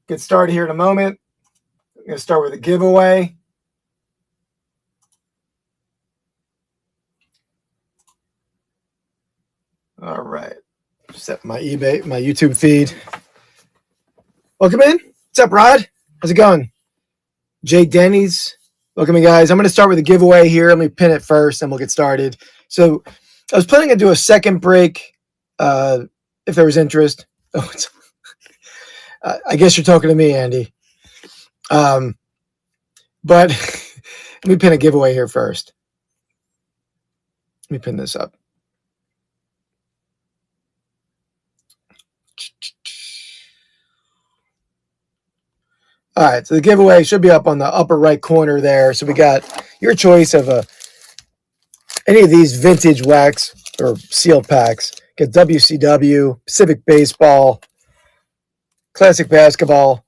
get started here in a moment. I'm going to start with a giveaway. All right. Set my YouTube feed. Welcome in. What's up, Rod? How's it going? Jay Denny's. Welcome in, guys. I'm going to start with a giveaway here. Let me pin it first, and we'll get started. So I was planning to do a second break if there was interest. Oh, I guess you're talking to me, Andy. But let me pin a giveaway here first. Let me pin this up. All right, so the giveaway should be up on the upper right corner there. So we got your choice of any of these vintage wax or seal packs. Get WCW, Pacific Baseball, Classic Basketball.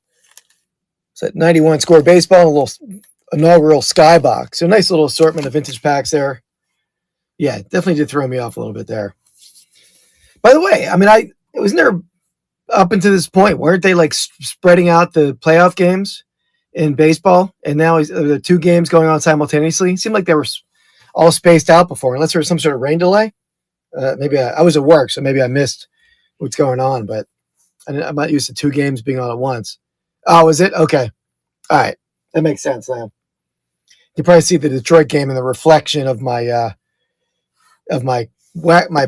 It's that 91 score baseball and a little inaugural Skybox. So nice little assortment of vintage packs there. Yeah, definitely did throw me off a little bit there. By the way, I mean, wasn't there up until this point, weren't they like spreading out the playoff games in baseball? And now the two games going on simultaneously. It seemed like they were all spaced out before, unless there was some sort of rain delay. Maybe I was at work, so maybe I missed what's going on, but I'm not used to two games being on at once. Oh, is it? Okay. All right. That makes sense, Lam. You probably see the Detroit game in the reflection of my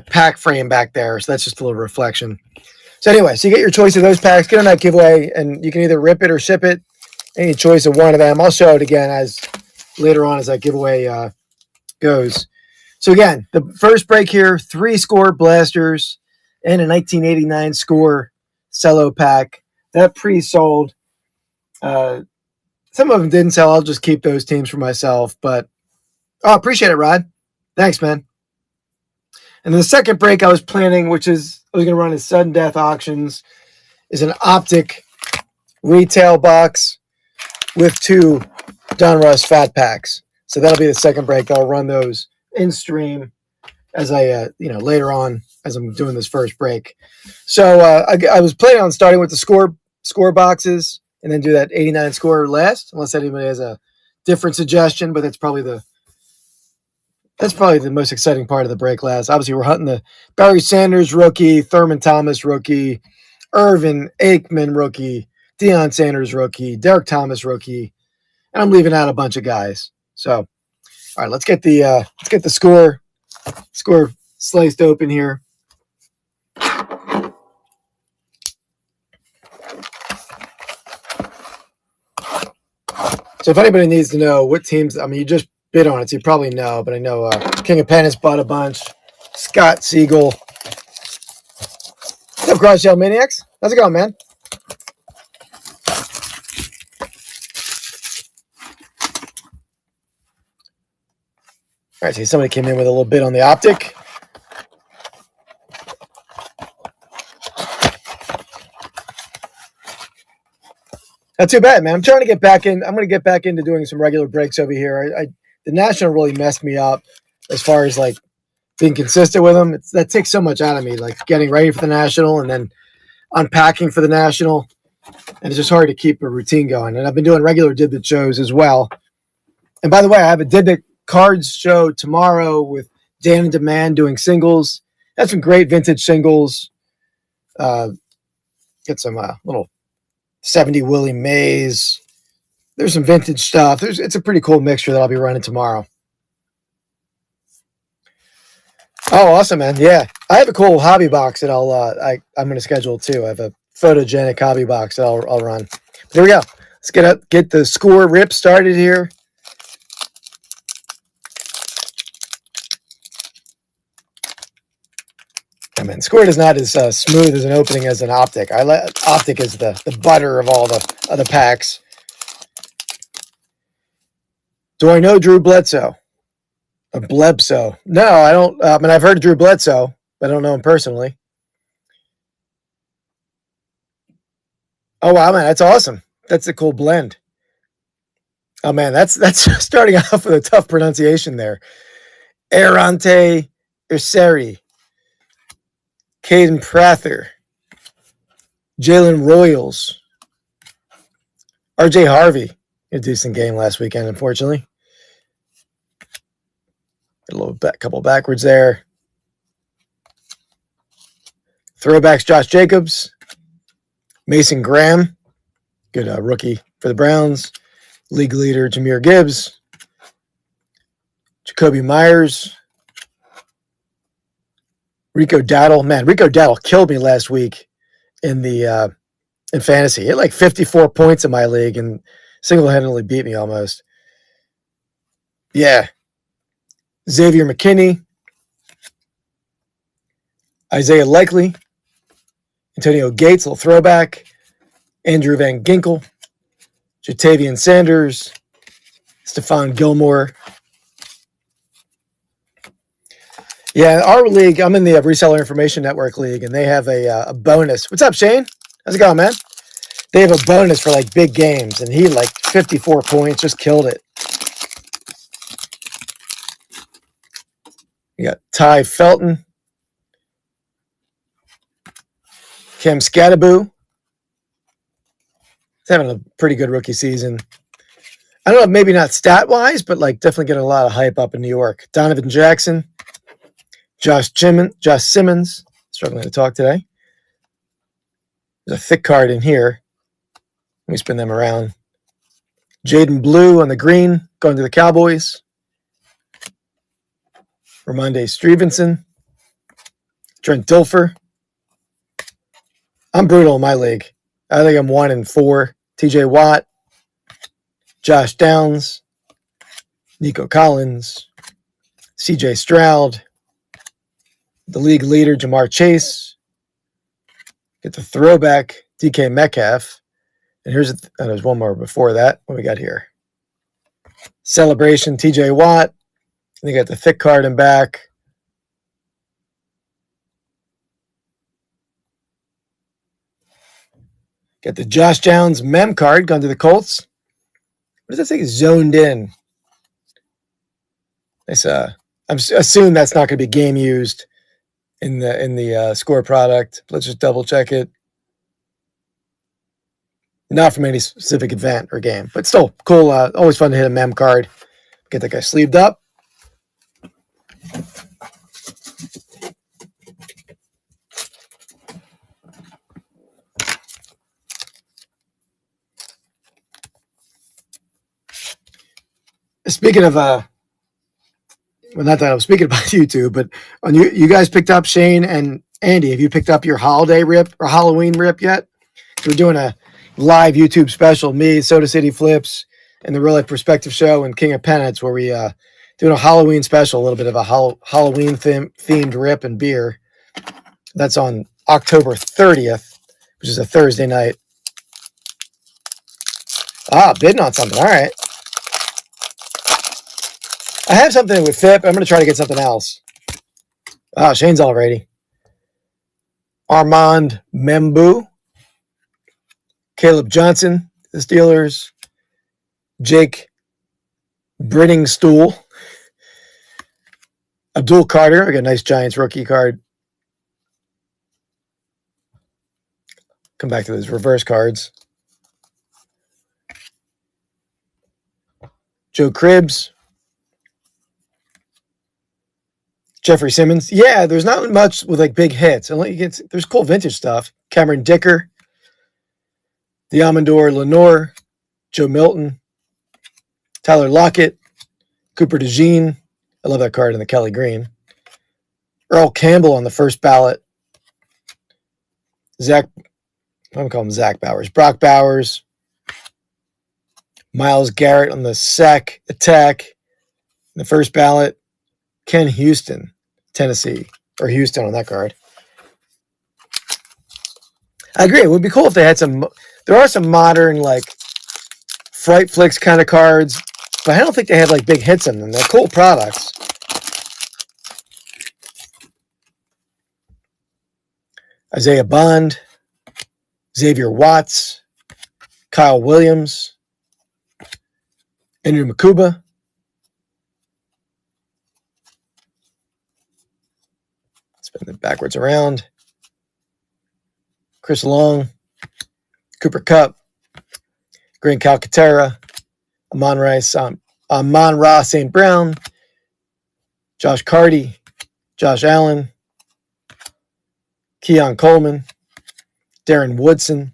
pack frame back there. So that's just a little reflection. So anyway, so you get your choice of those packs, get on that giveaway, and you can either rip it or ship it. Any choice of one of them. I'll show it again as later on as that giveaway goes. So again, the first break here, 3-score blasters and a 1989 score cello pack. That pre-sold. Some of them didn't sell. I'll just keep those teams for myself. But I appreciate it, Rod. Thanks, man. And the second break I was planning, which is I was going to run as sudden death auctions, is an Optic retail box with 2 Donruss fat packs. So that'll be the second break. I'll run those in stream as I, later on as I'm doing this first break. So I was planning on starting with the score boxes and then do that 89 score last, unless anybody has a different suggestion. But that's probably the most exciting part of the break last. Obviously, we're hunting the Barry Sanders rookie, Thurman Thomas rookie, Irvin Aikman rookie, Deion Sanders rookie, Derek Thomas rookie, and I'm leaving out a bunch of guys. So, all right, let's get the score sliced open here. So if anybody needs to know what teams, I mean, you just bid on it, so you probably know, but I know King of Pen has bought a bunch. Scott Siegel. What's up, Cross Shell Maniacs? How's it going, man? All right, so somebody came in with a little bit on the Optic. Not too bad, man. I'm trying to get back in. I'm going to get back into doing some regular breaks over here. The National really messed me up as far as like being consistent with them. That takes so much out of me, like getting ready for the National and then unpacking for the National. And it's just hard to keep a routine going. And I've been doing regular Didbit shows as well. And by the way, I have a Didbit cards show tomorrow with Dan and Demand doing singles. That's some great vintage singles. Get some little 70 Willie Mays. There's some vintage stuff. It's a pretty cool mixture that I'll be running tomorrow. Oh, awesome, man. Yeah. I have a cool hobby box that I'm going to schedule too. I have a photogenic hobby box that I'll run. But there we go. Let's get the score rip started here. I mean, score is not as smooth as an opening as an Optic. Optic is the butter of all the other packs. Do I know Drew Bledsoe? Or Blebso? No, I don't. I mean, I've heard of Drew Bledsoe, but I don't know him personally. Oh, wow, man, that's awesome. That's a cool blend. Oh, man, that's starting off with a tough pronunciation there. Erante Urseri. Caden Prather, Jalen Royals, RJ Harvey, a decent game last weekend, unfortunately. A little couple backwards there. Throwbacks, Josh Jacobs. Mason Graham, good rookie for the Browns. League leader, Jahmyr Gibbs. Jacoby Myers. Rico Dowdle. Man, Rico Dowdle killed me last week in fantasy. He had like 54 points in my league and single-handedly beat me almost. Yeah. Xavier McKinney. Isaiah Likely. Antonio Gates, little throwback. Andrew Van Ginkel. Jatavian Sanders. Stephon Gilmore. Yeah, our league, I'm in the Reseller Information Network League, and they have a bonus. What's up, Shane? How's it going, man? They have a bonus for, like, big games, and he, like, 54 points, just killed it. You got Ty Felton. Cam Scattaboo. He's having a pretty good rookie season. I don't know, maybe not stat-wise, but, like, definitely getting a lot of hype up in New York. Donovan Jackson. Josh Simmons, struggling to talk today. There's a thick card in here. Let me spin them around. Jaden Blue on the green, going to the Cowboys. Ramondre Stevenson. Trent Dilfer. I'm brutal in my league. I think I'm 1-4. TJ Watt. Josh Downs. Nico Collins. CJ Stroud. The league leader, Jamar Chase. Get the throwback, DK Metcalf. And there's one more before that. What we got here? Celebration, TJ Watt. And you got the thick card in back. Got the Josh Downs mem card going to the Colts. What does that say? Zoned in. Nice. I'm assuming that's not going to be game used in the score product. Let's just double check it. Not from any specific event or game, but still cool. Always fun to hit a mem card. Get that guy sleeved up. Speaking of, well, not that I'm speaking about YouTube, but on you guys picked up, Shane and Andy, have you picked up your holiday rip or Halloween rip yet? We're doing a live YouTube special, me, Soda City Flips, and the Real Life Perspective Show and King of Peanuts, where we doing a Halloween special, a little bit of a Halloween themed rip and beer. That's on October 30th, which is a Thursday night. Bidding on something. All right. I have something with FIP. I'm going to try to get something else. Shane's all ready. Armand Membu. Caleb Johnson, the Steelers. Jake Brittingstool. Abdul Carter. I got a nice Giants rookie card. Come back to those reverse cards. Joe Cribbs. Jeffrey Simmons. Yeah, there's not much with like big hits. There's cool vintage stuff. Cameron Dicker. Diamondor Lenore. Joe Milton. Tyler Lockett. Cooper DeJean. I love that card in the Kelly Green. Earl Campbell on the first ballot. I'm going to call him Zach Bowers. Brock Bowers. Myles Garrett on the sack attack. In the first ballot. Ken Houston, Tennessee, or Houston on that card. I agree. It would be cool if they had there are some modern, like, Fright Flicks kind of cards, but I don't think they have, like, big hits in them. They're cool products. Isaiah Bond, Xavier Watts, Kyle Williams, Andrew Makuba. Spin it backwards around. Chris Long, Cooper Kupp, Grant Calcaterra, Amon-Ra St. Brown, Josh Carty, Josh Allen, Keon Coleman, Darren Woodson.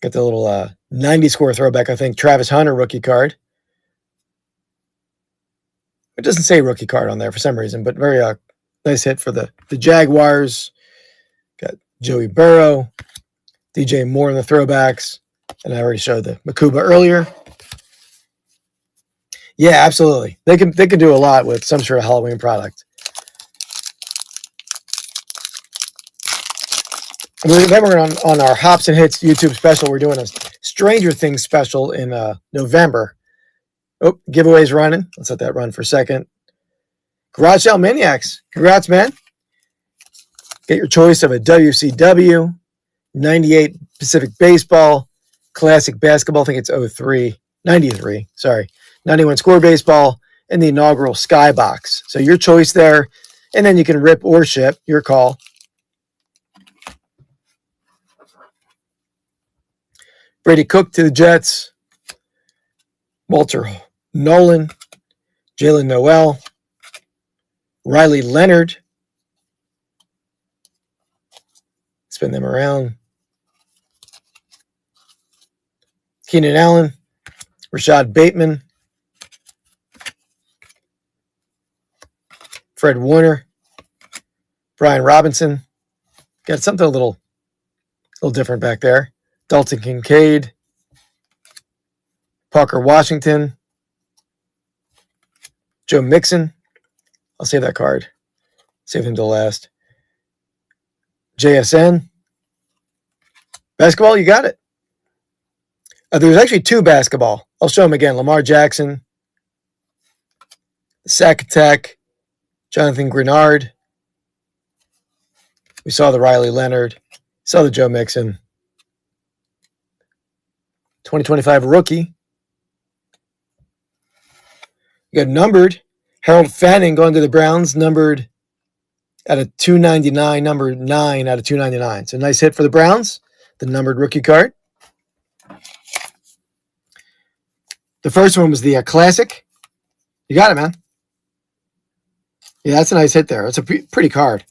Got the little 90 score throwback, I think. Travis Hunter rookie card. It doesn't say rookie card on there for some reason, but very nice hit for the Jaguars. Got Joey Burrow, DJ Moore in the throwbacks, and I already showed the Makuba earlier. Yeah, absolutely. They can do a lot with some sort of Halloween product. Then we're on our Hops and Hits YouTube special. We're doing a Stranger Things special in November. Oh, giveaway's running. Let's let that run for a second. Garage Sale Maniacs. Congrats, man. Get your choice of a WCW, 98 Pacific Baseball, Classic Basketball. I think it's 93, sorry. 91 Score Baseball, and the inaugural Skybox. So your choice there. And then you can rip or ship. Your call. Brady Cook to the Jets. Walter Nolan. Jalen Noel. Riley Leonard. Spin them around. Keenan Allen. Rashad Bateman. Fred Warner. Brian Robinson. Got something a little different back there. Dalton Kincaid. Parker Washington. Joe Mixon. I'll save that card. Save him till last. JSN. Basketball, you got it. There's actually two basketball. I'll show them again. Lamar Jackson. Sack Attack. Jonathan Grenard. We saw the Riley Leonard. Saw the Joe Mixon. 2025 rookie. You got numbered. Harold Fanning going to the Browns, numbered at a 299, number 9 out of 299. So nice hit for the Browns, the numbered rookie card. The first one was the Classic. You got it, man. Yeah, that's a nice hit there. It's a pretty card.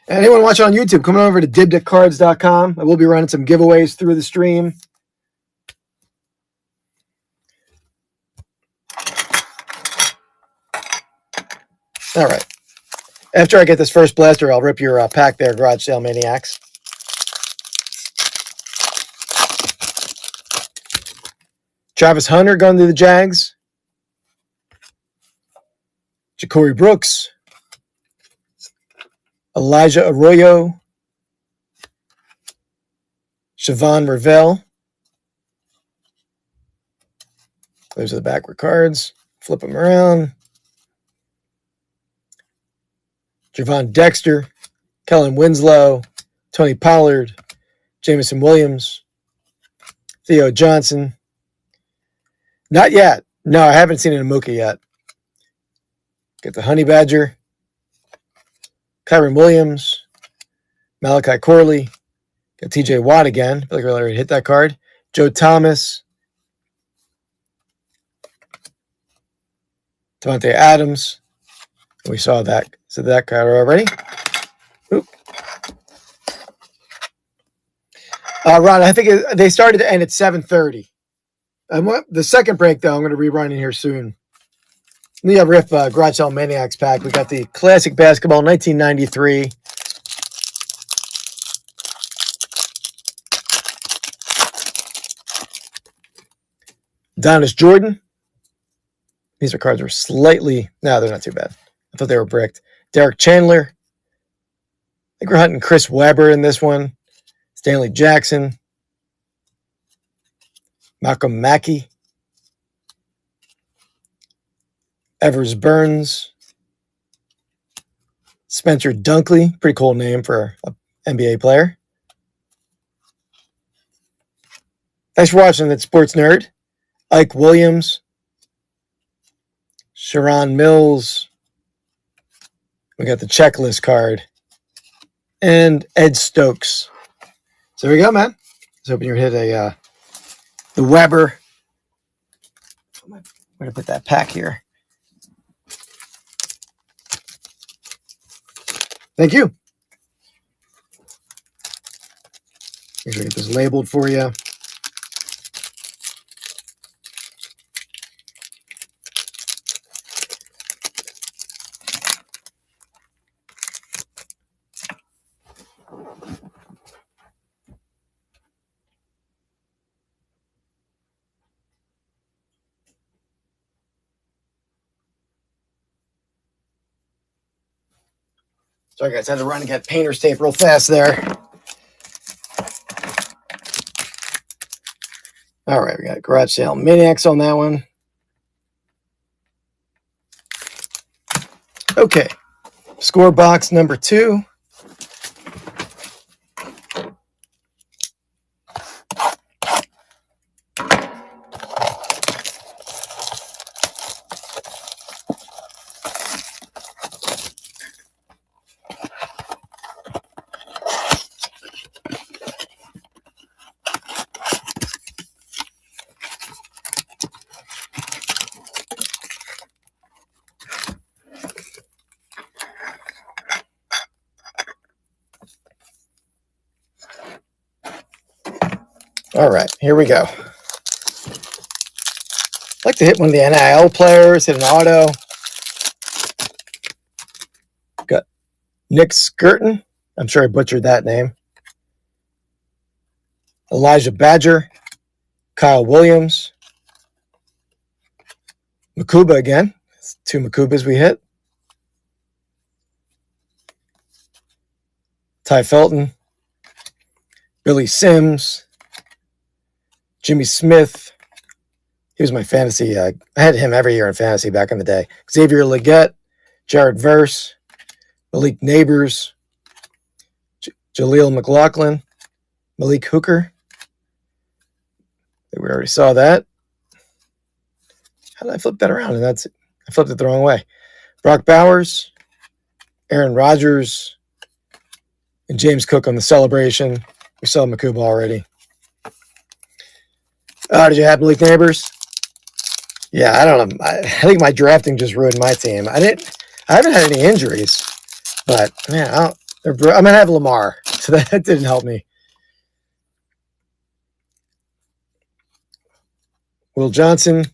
Anyone watching on YouTube, come over to dibdickcards.com. I will be running some giveaways through the stream. All right. After I get this first blaster, I'll rip your pack there, Garage Sale Maniacs. Travis Hunter going to the Jags. Ja'Cory Brooks. Elijah Arroyo. Siobhan Ravel. Those are the backward cards. Flip them around. Javon Dexter. Kellen Winslow. Tony Pollard. Jameson Williams. Theo Johnson. Not yet. No, I haven't seen an Amuka yet. Get the Honey Badger. Kyron Williams. Malachi Corley. Got TJ Watt again. I feel like I already hit that card. Joe Thomas. Devontae Adams. We saw that. So that card already. Oop. Ron, I think they started to end at 7:30. The second break, though, I'm going to rerun in here soon. We have Riff Garage Sale Maniacs pack. We got the Classic Basketball 1993. Donis Jordan. These cards are slightly... No, they're not too bad. I thought they were bricked. Derek Chandler. I think we're hunting Chris Webber in this one. Stanley Jackson. Malcolm Mackey. Evers Burns. Spencer Dunkley. Pretty cool name for an NBA player. Thanks for watching that Sports Nerd. Ike Williams. Sharon Mills. We got the checklist card. And Ed Stokes. So there we go, man. I was hoping you would hit the Weber. I'm going to put that pack here. Thank you. Make sure I get this labeled for you. Sorry, guys. I had to run and get painter's tape real fast there. All right. We got Garage Sale Maniacs on that one. Okay. Score box number 2. All right, here we go. I'd like to hit one of the NIL players, hit an auto. Got Nick Skirton. I'm sure I butchered that name. Elijah Badger. Kyle Williams. Makuba again. That's 2 Makubas we hit. Ty Felton. Billy Sims. Jimmy Smith. He was my fantasy. I had him every year in fantasy back in the day. Xavier Legette. Jared Verse. Malik Neighbors. Jaleel McLaughlin. Malik Hooker. We already saw that. How did I flip that around? And that's it. I flipped it the wrong way. Brock Bowers. Aaron Rodgers. And James Cook on the celebration. We saw Makuba already. Did you have Malik Neighbors? Yeah, I don't know. I think my drafting just ruined my team. I haven't had any injuries, but man, I'm gonna have Lamar, so that didn't help me. Will Johnson,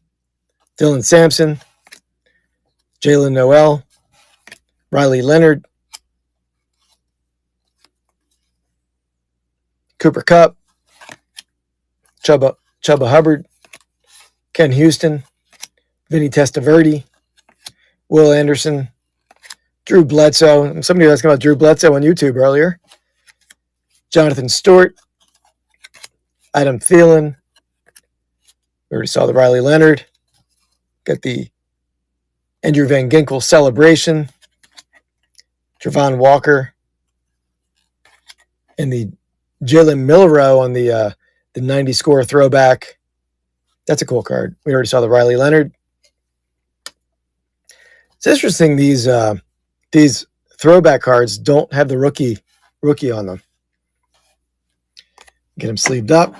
Dylan Sampson, Jalen Noel, Riley Leonard, Cooper Kupp, Chuba Hubbard, Ken Houston, Vinny Testaverde, Will Anderson, Drew Bledsoe. Somebody was asking about Drew Bledsoe on YouTube earlier. Jonathan Stewart, Adam Thielen. We already saw the Riley Leonard. Got the Andrew Van Ginkel celebration. Trevon Walker. And the Jalen Milroe on the 90 score throwback. That's a cool card. We already saw the Riley Leonard. It's interesting these throwback cards don't have the rookie on them. Get them sleeved up.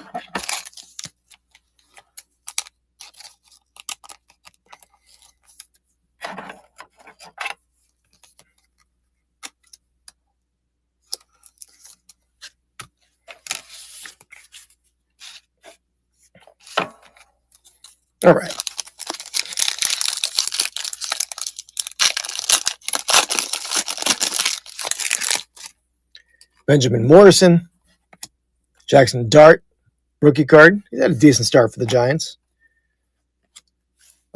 All right. Benjamin Morrison, Jackson Dart, rookie card. He's had a decent start for the Giants.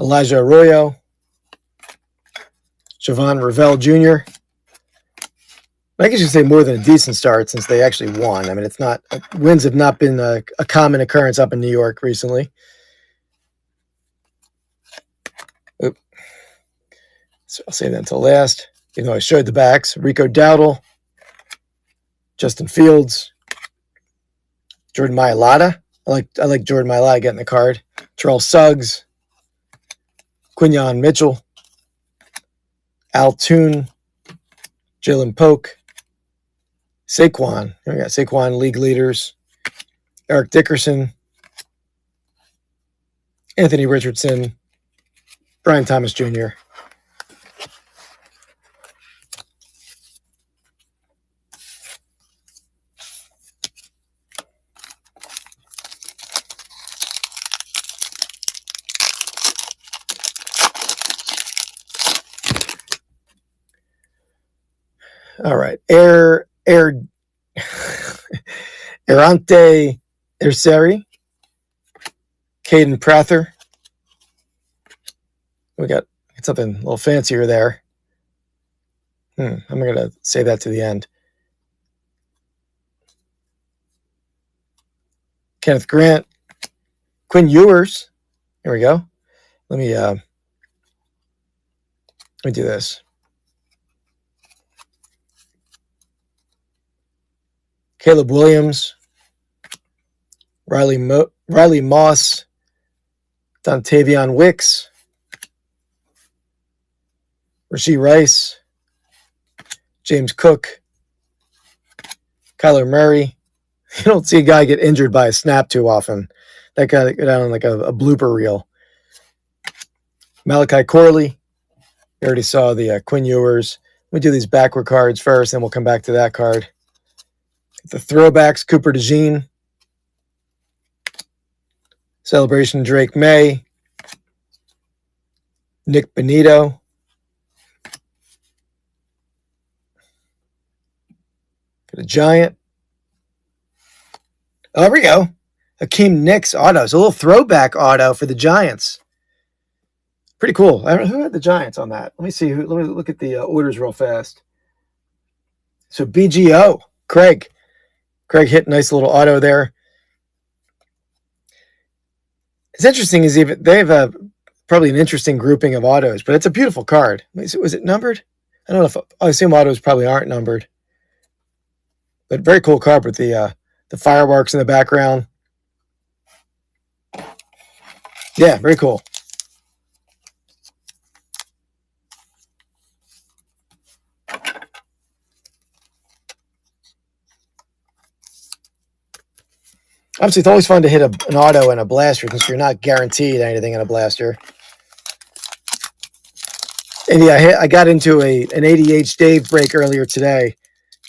Elijah Arroyo, Javon Ravel Jr. I guess you could say more than a decent start since they actually won. I mean, it's not wins have not been a common occurrence up in New York recently. Oop. So I'll save that until last. Even though I showed the backs, Rico Dowdle, Justin Fields, Jordan Mailata. I like Jordan Mailata getting the card. Terrell Suggs, Quinyon Mitchell, Al Toon, Jalen Polk, Saquon. We got Saquon league leaders. Eric Dickerson, Anthony Richardson, Brian Thomas Jr. All right. Erante Erseri, Caden Prather. We got something a little fancier there. I'm going to say that to the end. Kenneth Grant, Quinn Ewers. Here we go. Let me do this. Caleb Williams, Riley Moss, Dontavion Wicks, Rashee Rice, James Cook, Kyler Murray. You don't see a guy get injured by a snap too often. That guy go down like a blooper reel. Malachi Corley. You already saw the Quinn Ewers. Let me do these backward cards first, then we'll come back to that card. The throwbacks, Cooper DeJean. Celebration, Drake May. Nick Benito. Got a Giant. Oh, there we go. Hakeem Nicks auto. It's a little throwback auto for the Giants. Pretty cool. I don't know who had the Giants on that. Let me see. Let me look at the orders real fast. So BGO, Craig. Craig hit a nice little auto there. It's interesting is even they have probably an interesting grouping of autos, but it's a beautiful card. Was it numbered? I don't know if I assume autos probably aren't numbered, but very cool card with the fireworks in the background. Yeah, very cool. Obviously, it's always fun to hit an auto and a blaster because you're not guaranteed anything in a blaster. And yeah, I got into an ADH Dave break earlier today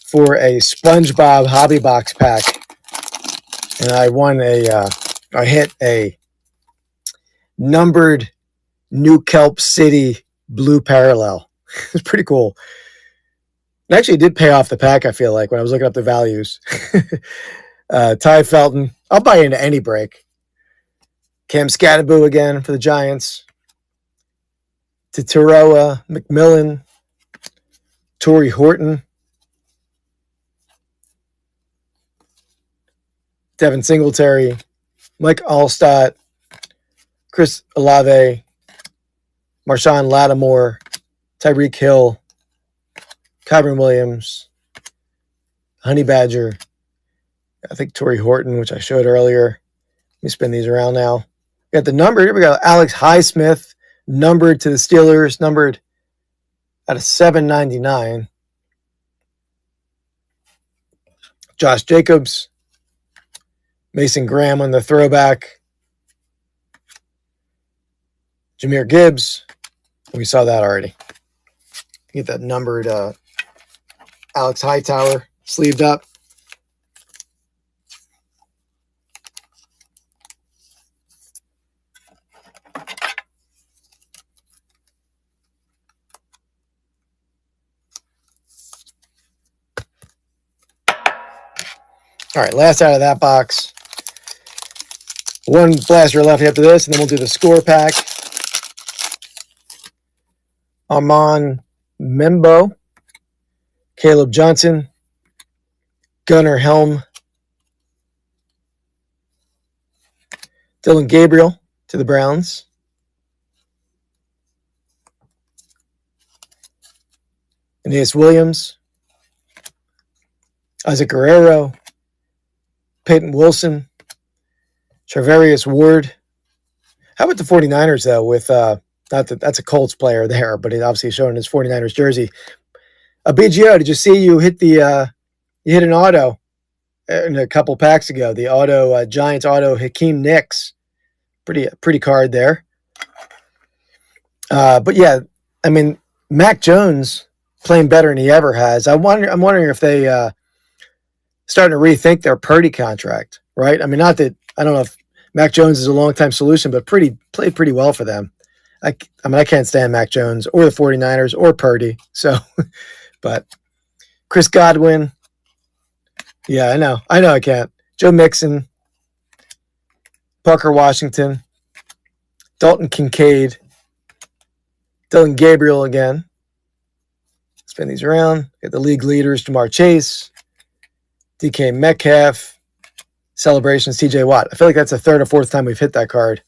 for a SpongeBob Hobby Box pack, and I won I hit a numbered New Kelp City blue parallel. It's pretty cool. It actually did pay off the pack, I feel like, when I was looking up the values. Ty Felton. I'll buy into any break. Cam Scattaboo again for the Giants. Tataroa McMillan. Torrey Horton. Devin Singletary. Mike Allstott. Chris Olave. Marshawn Lattimore. Tyreek Hill. Kyron Williams. Honey Badger. I think Torrey Horton, which I showed earlier. Let me spin these around now. We got the numbered. Here we go. Alex Highsmith, numbered to the Steelers, numbered out of $7.99. Josh Jacobs, Mason Graham on the throwback. Jahmyr Gibbs. We saw that already. Get that numbered Alex Hightower sleeved up. All right, last out of that box. One blaster left after this, and then we'll do the score pack. Amon Membo, Caleb Johnson, Gunnar Helm, Dylan Gabriel to the Browns. Aeneas Williams, Isaac Guerrero, Peyton Wilson, Charvarius Ward. How about the 49ers, though, with not that that's a Colts player there, but it obviously showing his 49ers jersey. A BGO, did you see you hit you hit an auto in a couple packs ago? The auto, Giants auto, Hakeem Nicks. Pretty card there. But yeah, I mean, Mac Jones playing better than he ever has. I'm wondering if they starting to rethink their Purdy contract, right? I mean, not that I don't know if Mac Jones is a long-time solution, but played pretty well for them. I mean, I can't stand Mac Jones or the 49ers or Purdy. So, but Chris Godwin, yeah, I know I can't. Joe Mixon, Parker Washington, Dalton Kincaid, Dylan Gabriel again. Spin these around. Get the league leaders, Jamar Chase, DK Metcalf, Celebrations, TJ Watt. I feel like that's the third or fourth time we've hit that card.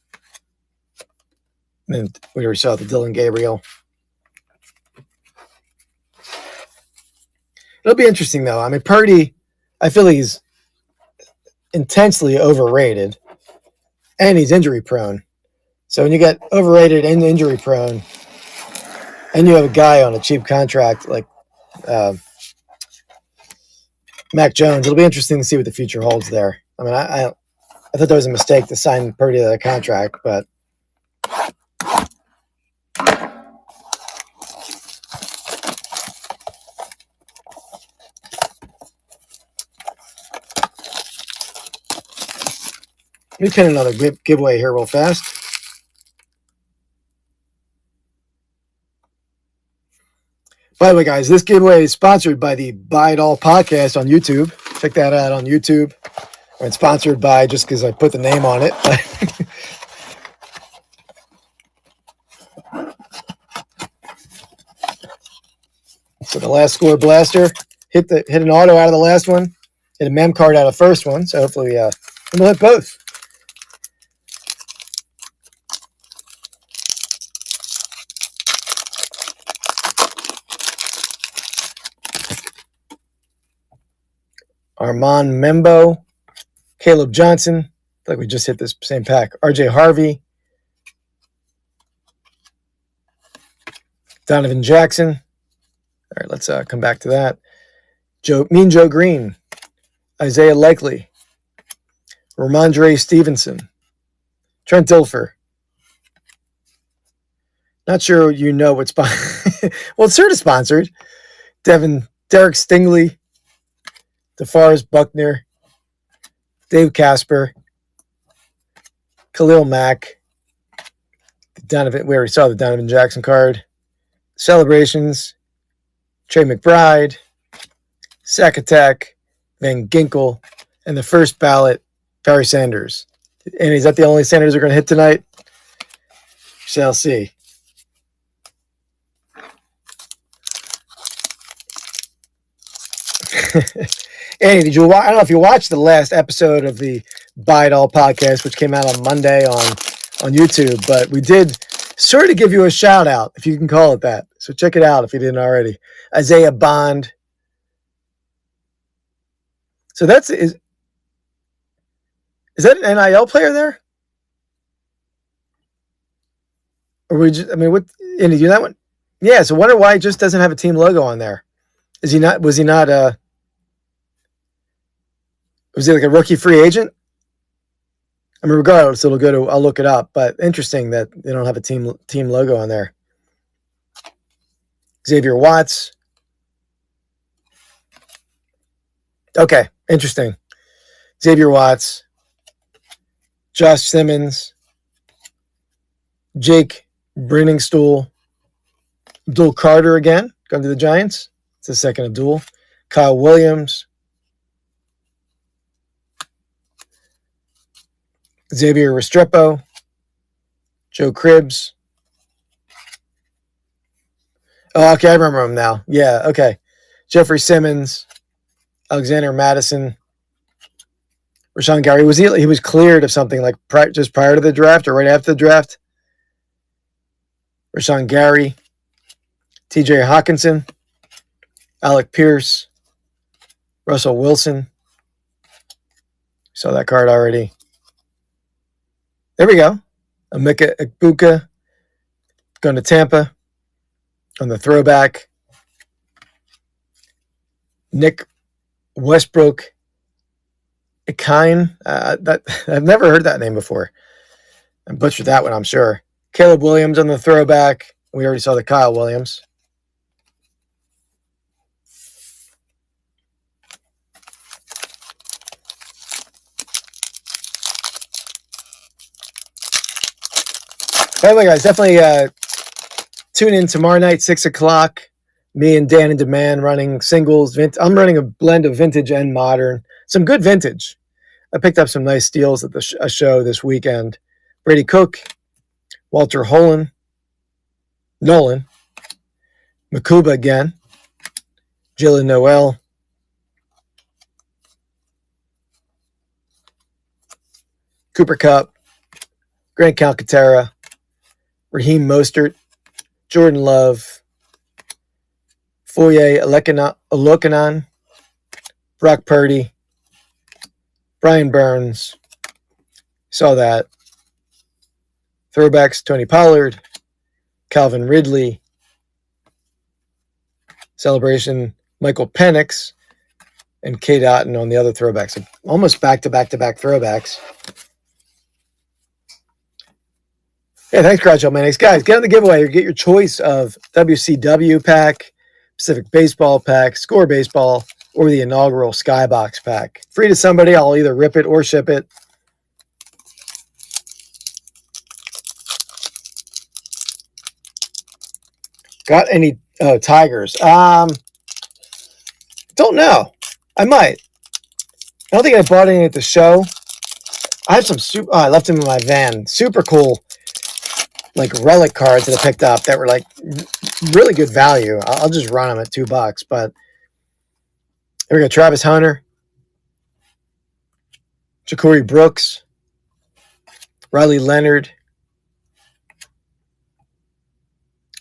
And we already saw the Dylan Gabriel. It'll be interesting, though. I mean, Purdy, I feel he's intensely overrated, and he's injury prone. So when you get overrated and injury prone, and you have a guy on a cheap contract like Mac Jones, it'll be interesting to see what the future holds there. I mean, I thought there was a mistake to sign Purdy to that contract, but let me pin another giveaway here real fast. By the way, guys, this giveaway is sponsored by the Buy It All podcast on YouTube. Check that out on YouTube. It's sponsored by just because I put the name on it. So the last score blaster hit an auto out of the last one, hit a mem card out of the first one. So hopefully we'll hit both. Armand Membo, Caleb Johnson. I feel like we just hit this same pack. RJ Harvey, Donovan Jackson. All right, let's come back to that. Joe Green, Isaiah Likely, Ramondre Stevenson, Trent Dilfer. Not sure you know what's well, it's sort of sponsored. Derek Stingley, DeForest Buckner, Dave Casper, Khalil Mack, we already saw the Donovan Jackson card. Celebrations, Trey McBride, Sack Attack, Van Ginkel, and the first ballot, Barry Sanders. And is that the only Sanders we're going to hit tonight? Shall see. Andy, I don't know if you watched the last episode of the Buy It All podcast, which came out on Monday on YouTube, but we did sort of give you a shout out, if you can call it that. So check it out if you didn't already. Isaiah Bond. So is that an NIL player there? Or what, Andy, do that one? Yeah, so wonder why he just doesn't have a team logo on there. Was he not was he like a rookie free agent? I mean, regardless, I'll look it up, but interesting that they don't have a team logo on there. Xavier Watts. Okay, interesting. Xavier Watts, Josh Simmons, Jake Brenningstool, Abdul Carter again, going to the Giants. It's the second Abdul. Kyle Williams, Xavier Restrepo, Joe Cribbs. Oh, okay, I remember him now. Yeah, okay. Jeffrey Simmons, Alexander Madison, Rashawn Gary. He was cleared of something like just prior to the draft or right after the draft? Rashawn Gary, TJ Hawkinson, Alec Pierce, Russell Wilson. Saw that card already. There we go. Emeka Egbuka going to Tampa on the throwback. Nick Westbrook Ekine. That I've never heard that name before. I butchered that one, I'm sure. Caleb Williams on the throwback. We already saw the Kyle Williams. By the way, guys, definitely tune in tomorrow night, 6 o'clock. Me and Dan and Demand running singles. I'm running a blend of vintage and modern. Some good vintage. I picked up some nice steals at the show this weekend. Brady Cook, Walter Nolan, Makuba again, Jalen Noel, Cooper Kupp, Grant Calcaterra, Raheem Mostert, Jordan Love, Foye Oluokun, Brock Purdy, Brian Burns. Saw that. Throwbacks, Tony Pollard, Calvin Ridley, Celebration, Michael Penix, and Kate Otten on the other throwbacks. So almost back-to-back-to-back throwbacks. Hey, thanks, Groucho Manix. Guys, get on the giveaway. Get your choice of WCW pack, Pacific Baseball pack, Score Baseball, or the inaugural Skybox pack. Free to somebody. I'll either rip it or ship it. Got any Tigers? Don't know. I might. I don't think I bought any at the show. I have some super. I left them in my van. Super cool, like relic cards that I picked up that were like really good value. I'll just run them at $2. But here we go. Travis Hunter, Ja'Cory Brooks, Riley Leonard,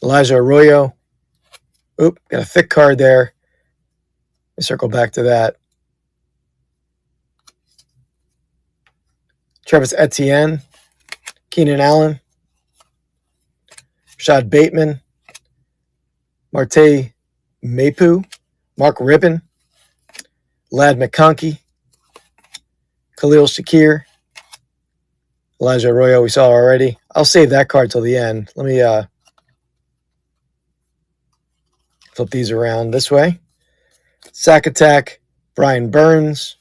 Elijah Arroyo. Oop, got a thick card there. Let me circle back to that. Travis Etienne, Keenan Allen, Rashad Bateman, Marte Mapu, Mark Rippon, Ladd McConkey, Khalil Shakir, Elijah Arroyo we saw already. I'll save that card till the end. Let me flip these around this way. Sack Attack, Brian Burns,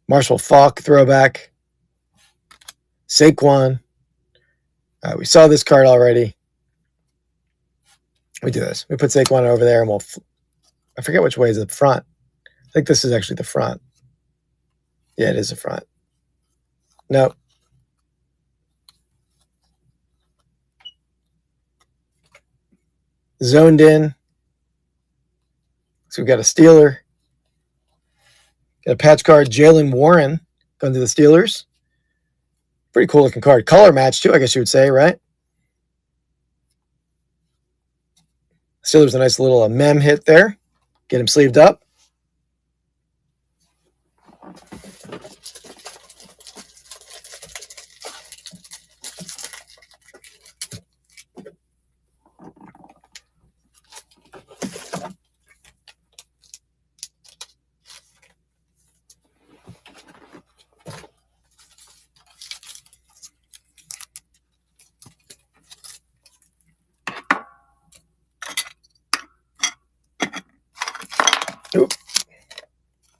Marshall Faulk throwback, Saquon. We saw this card already. We do this. We put Saquon over there, and we'll. I forget which way is the front. I think this is actually the front. Yeah, it is the front. Nope. Zoned in. So we've got a Steeler. Got a patch card, Jalen Warren, going to the Steelers. Pretty cool looking card. Color match, too, I guess you would say, right? Steelers a nice little mem hit there. Get him sleeved up. Oop.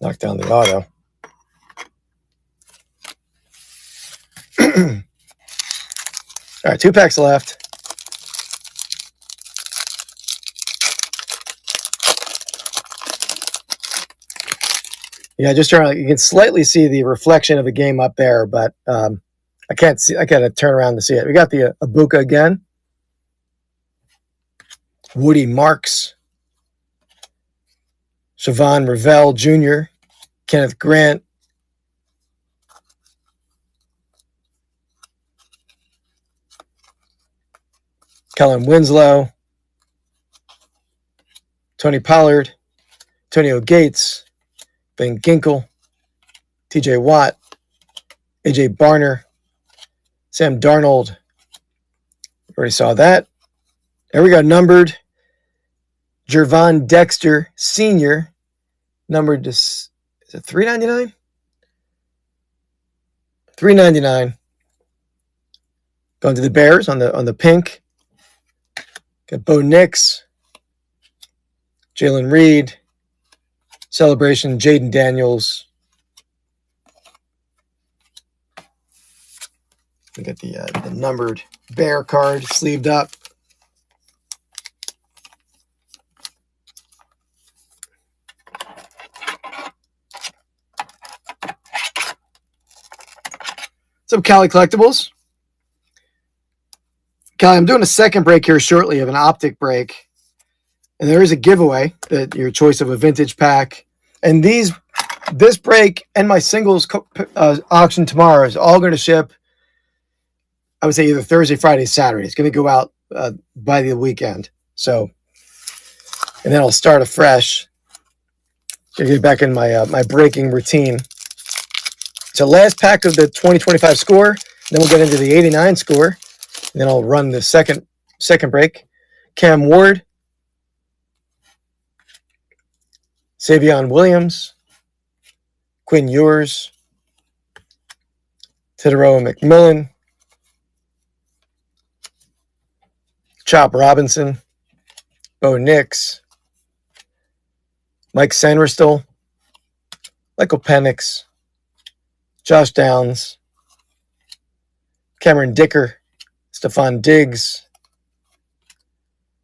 Knock down the auto. All right, 2 packs left. Yeah, just trying. You can slightly see the reflection of the game up there, but I can't see. I gotta turn around to see it. We got the Abuka again. Woody Marks, Siobhan Ravel Jr., Kenneth Grant, Kellen Winslow, Tony Pollard, Antonio Gates, Ben Ginkle, TJ Watt, AJ Barner, Sam Darnold. Already saw that. There we go, numbered. Jervon Dexter Sr., numbered to, is it $3.99? $3.99. Going to the Bears on the pink. Got Bo Nix, Jalen Reed, Celebration, Jaden Daniels. We got the numbered Bear card sleeved up. What's up, Cali Collectibles? Cali, I'm doing a second break here shortly of an optic break. And there is a giveaway, that your choice of a vintage pack. And this break and my singles auction tomorrow is all going to ship, I would say, either Thursday, Friday, Saturday. It's going to go out by the weekend. So, and then I'll start afresh. Gonna get back in my breaking routine. So last pack of the 2025 score, then we'll get into the 89 score. And then I'll run the second break. Cam Ward, Savion Williams, Quinn Ewers, Tedero McMillan, Chop Robinson, Bo Nix, Mike Sanderstel, Michael Penix, Josh Downs, Cameron Dicker, Stephon Diggs,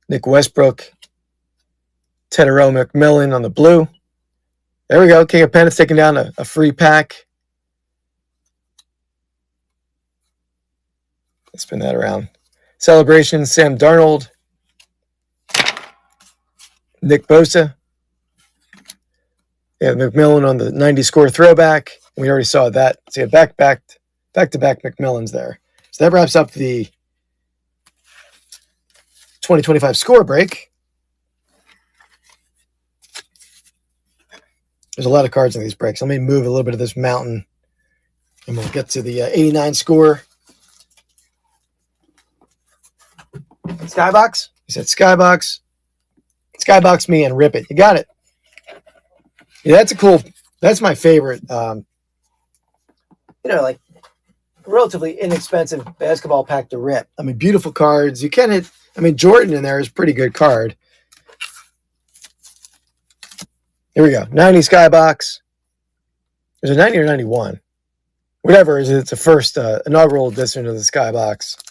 Nick Westbrook, Tedero McMillan on the blue. There we go. King of Penix taking down a free pack. Let's spin that around. Celebration, Sam Darnold, Nick Bosa. Yeah, McMillan on the 90 score throwback. We already saw that. See, back-to-back McMillans there. So that wraps up the 2025 score break. There's a lot of cards in these breaks. Let me move a little bit of this mountain, and we'll get to the 89 score. Skybox? You said Skybox. Skybox me and rip it. You got it. Yeah, that's my favorite, like relatively inexpensive basketball pack to rip. I mean, beautiful cards. You can hit, Jordan in there is a pretty good card. Here we go. 90 Skybox. There's a 90 or 91. Whatever it is, it's the first inaugural edition of the Skybox.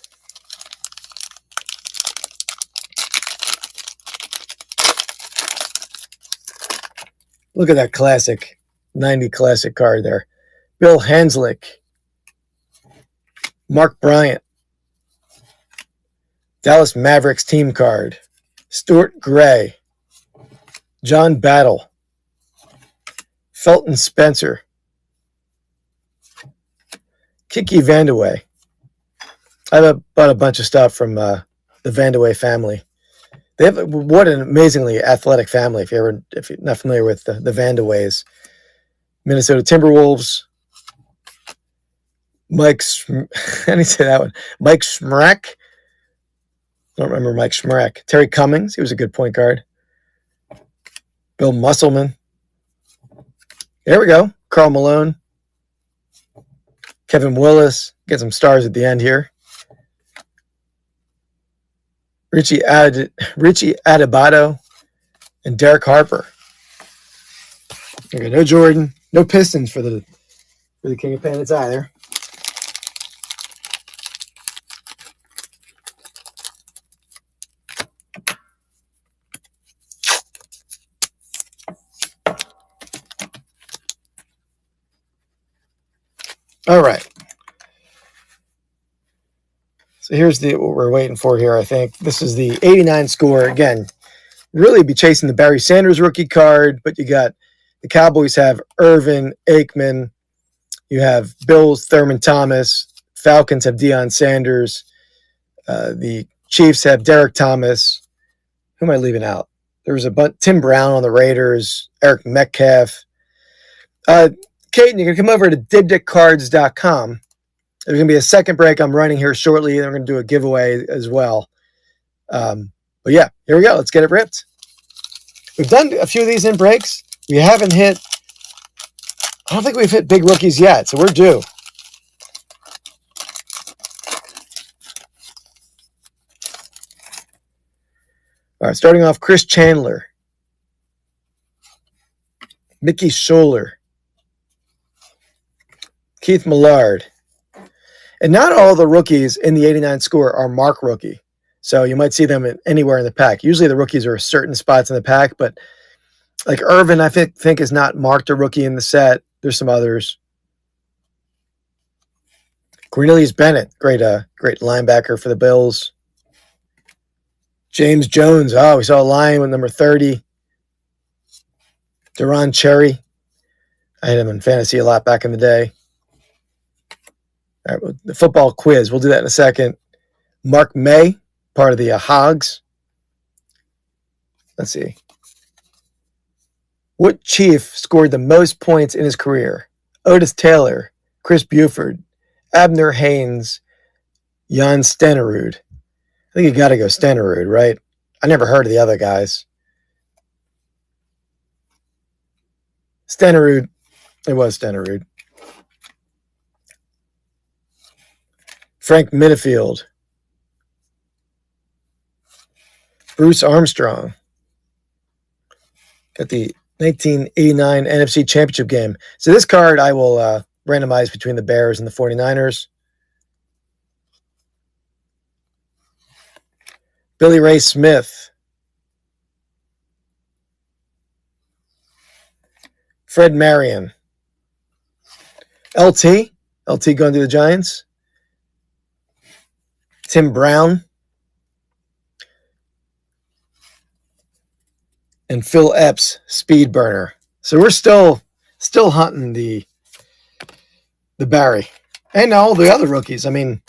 Look at that classic, 90 classic card there. Bill Hanslick. Mark Bryant. Dallas Mavericks team card. Stuart Gray. John Battle. Felton Spencer. Kiki Vandeweghe. I've bought a bunch of stuff from the Vandeweghe family. They have what an amazingly athletic family. If you're not familiar with the Vandeweghes, Minnesota Timberwolves. How do you say that one? Mike Schmreck. I don't remember Mike Schmreck. Terry Cummings. He was a good point guard. Bill Musselman. There we go. Karl Malone. Kevin Willis. Get some stars at the end here. Richie Adebayo and Derek Harper. Okay, no Jordan, no Pistons for the King of Pendants either. All right. So here's what we're waiting for here, I think. This is the 89 score. Again, really be chasing the Barry Sanders rookie card, but you got the Cowboys have Irvin, Aikman. You have Bills, Thurman Thomas. Falcons have Deion Sanders. The Chiefs have Derek Thomas. Who am I leaving out? There was Tim Brown on the Raiders, Eric Metcalf. Caden, you can come over to dibdickcards.com. There's going to be a second break I'm running here shortly, and we're going to do a giveaway as well. But yeah, here we go. Let's get it ripped. We've done a few of these in breaks. We haven't hit, I don't think we've hit big rookies yet, so we're due. All right, starting off, Chris Chandler, Mickey Scholler, Keith Millard. And not all the rookies in the 89 score are mark rookie. So you might see them anywhere in the pack. Usually the rookies are certain spots in the pack, but like Irvin, I think is not marked a rookie in the set. There's some others. Cornelius Bennett, great linebacker for the Bills. James Jones, we saw a line with number 30. Deron Cherry. I had him in fantasy a lot back in the day. All right, the football quiz. We'll do that in a second. Mark May, part of the Hogs. Let's see. What Chief scored the most points in his career? Otis Taylor, Chris Buford, Abner Haynes, Jan Stenerud. I think you got to go Stenerud, right? I never heard of the other guys. Stenerud. It was Stenerud. Frank Minifield. Bruce Armstrong. Got the 1989 NFC Championship game. So this card I will randomize between the Bears and the 49ers. Billy Ray Smith. Fred Marion. LT going to the Giants. Tim Brown. And Phil Epps, speed burner. So we're still hunting the Barry. And all the other rookies. I mean,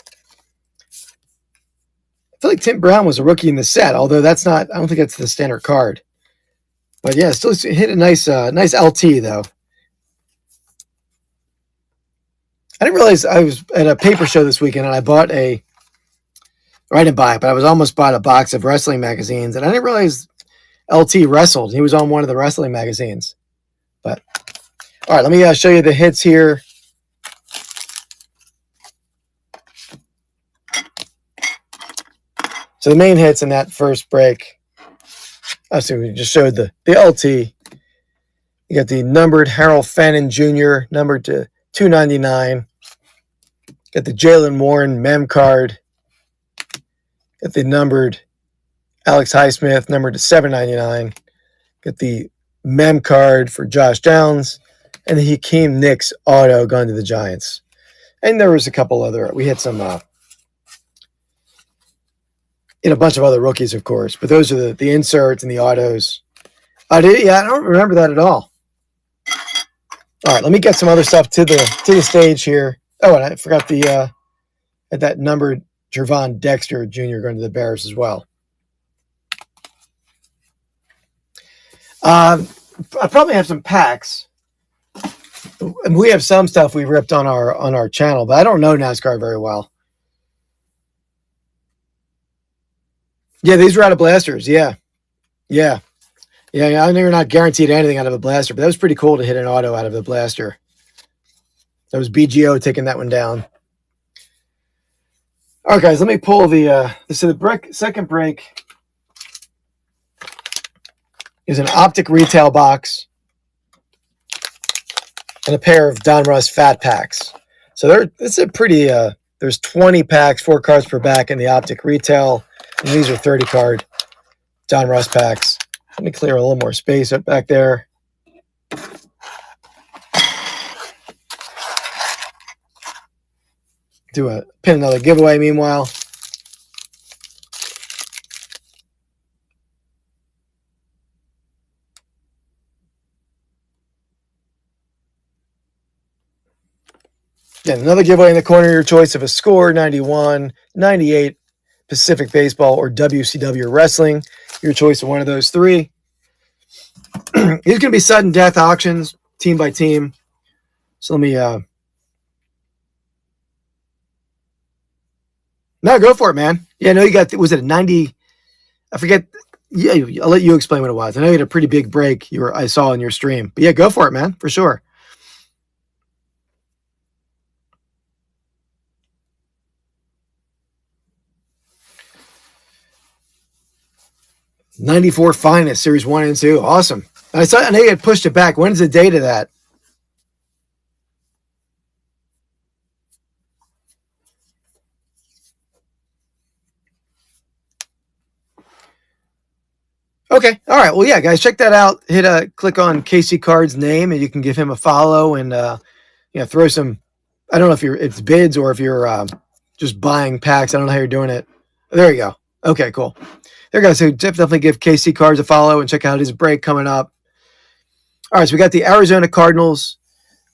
I feel like Tim Brown was a rookie in the set, although I don't think that's the standard card. But yeah, still hit a nice LT though. I didn't realize I was at a paper show this weekend and I didn't buy it, but I was almost bought a box of wrestling magazines, and I didn't realize LT wrestled. He was on one of the wrestling magazines. But all right, let me show you the hits here. So the main hits in that first break. We just showed the LT. You got the numbered Harold Fannin Jr., numbered to 299. Got the Jaylen Warren mem card. Got the numbered Alex Highsmith, numbered to 799. Got the mem card for Josh Downs. And the Hakeem Nicks auto going to the Giants. And there was a couple other. We had some, a bunch of other rookies, of course. But those are the inserts and the autos. I don't remember that at all. All right, let me get some other stuff to the stage here. Oh, and I forgot that numbered Gervon Dexter Jr. going to the Bears as well. I probably have some packs. And we have some stuff we ripped on our channel, but I don't know NASCAR very well. Yeah, these were out of blasters. Yeah. I know you're not guaranteed anything out of a blaster, but that was pretty cool to hit an auto out of the blaster. That was BGO taking that one down. All right, guys, let me pull the second break is an Optic retail box and a pair of Donruss fat packs. So it's a pretty, there's 20 packs, 4 cards per back in the Optic retail, and these are 30 card Donruss packs. Let me clear a little more space up back there. Pin another giveaway meanwhile. Again, another giveaway in the corner, your choice of a score, 91, 98, Pacific Baseball, or WCW Wrestling. Your choice of one of those three. These going to be sudden death auctions, team by team. So let me... No, go for it, man. Yeah, no, you got... Was it a 90... I forget Yeah, I'll let you explain what it was. I know you had a pretty big break I saw in your stream. But yeah, go for it, man, for sure. '94 Finest, Series 1 and 2. Awesome. I know you had pushed it back. When's the date of that? Okay. All right. Well, yeah, guys, check that out. Click on Casey Card's name, and you can give him a follow and throw some. I don't know if it's bids or if you're just buying packs. I don't know how you're doing it. There you go. Okay, cool. There you go. So definitely give KC Cards a follow and check out his break coming up. All right, so we got the Arizona Cardinals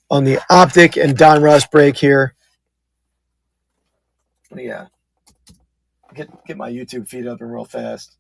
on the Optic and Don Russ break here. Yeah. Get my YouTube feed up and real fast.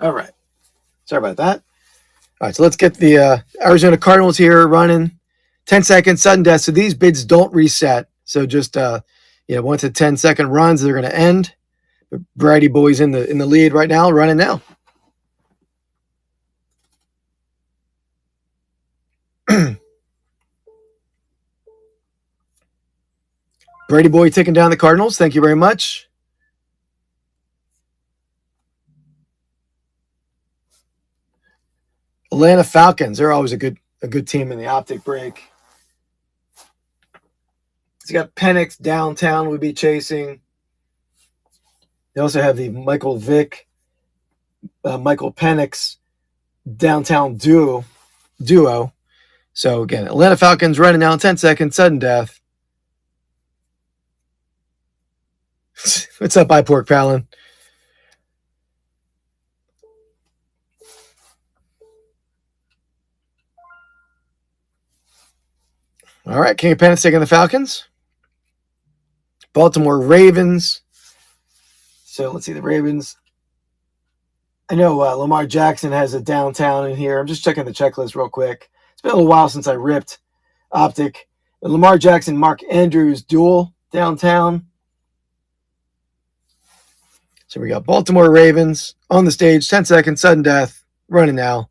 All right. Sorry about that. All right, so let's get the Arizona Cardinals here running. 10 seconds, sudden death. So these bids don't reset. So just 1 to 10-second runs, they're going to end. Brady Boy's in the lead right now, running now. Brady Boy taking down the Cardinals. Thank you very much. Atlanta Falcons. They're always a good team in the Optic break. So you got Penix downtown we'd be chasing. They also have the Michael Vick, Michael Penix downtown duo. So again, Atlanta Falcons running now in 10 seconds, sudden death. What's up, Pork Palin? All right, King of Penix taking the Falcons. Baltimore Ravens. So let's see the Ravens. I know Lamar Jackson has a downtown in here. I'm just checking the checklist real quick. It's been a little while since I ripped Optic. The Lamar Jackson, Mark Andrews duel downtown. So we got Baltimore Ravens on the stage, 10 seconds, sudden death, running now.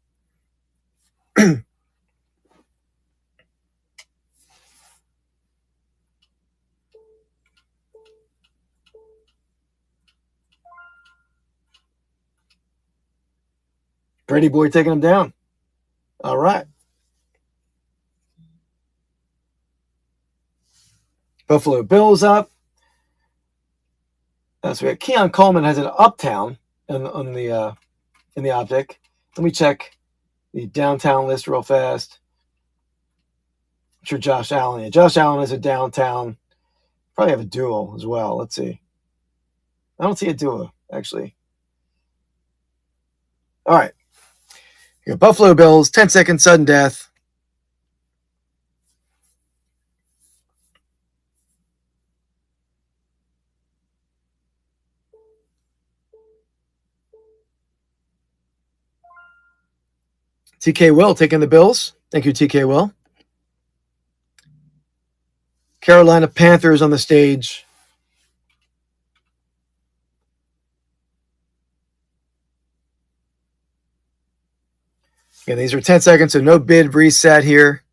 Brady Boy taking him down. All right. Buffalo Bills up. So we got Keon Coleman has an uptown in the Optic. Let me check the downtown list real fast. I'm sure Josh Allen. Yeah, Josh Allen has a downtown. Probably have a duel as well. Let's see. I don't see a duo, actually. All right. You got Buffalo Bills, 10 seconds, sudden death. TK Will taking the Bills. Thank you, TK Will. Carolina Panthers on the stage. Yeah, these are 10 seconds, so no bid reset here.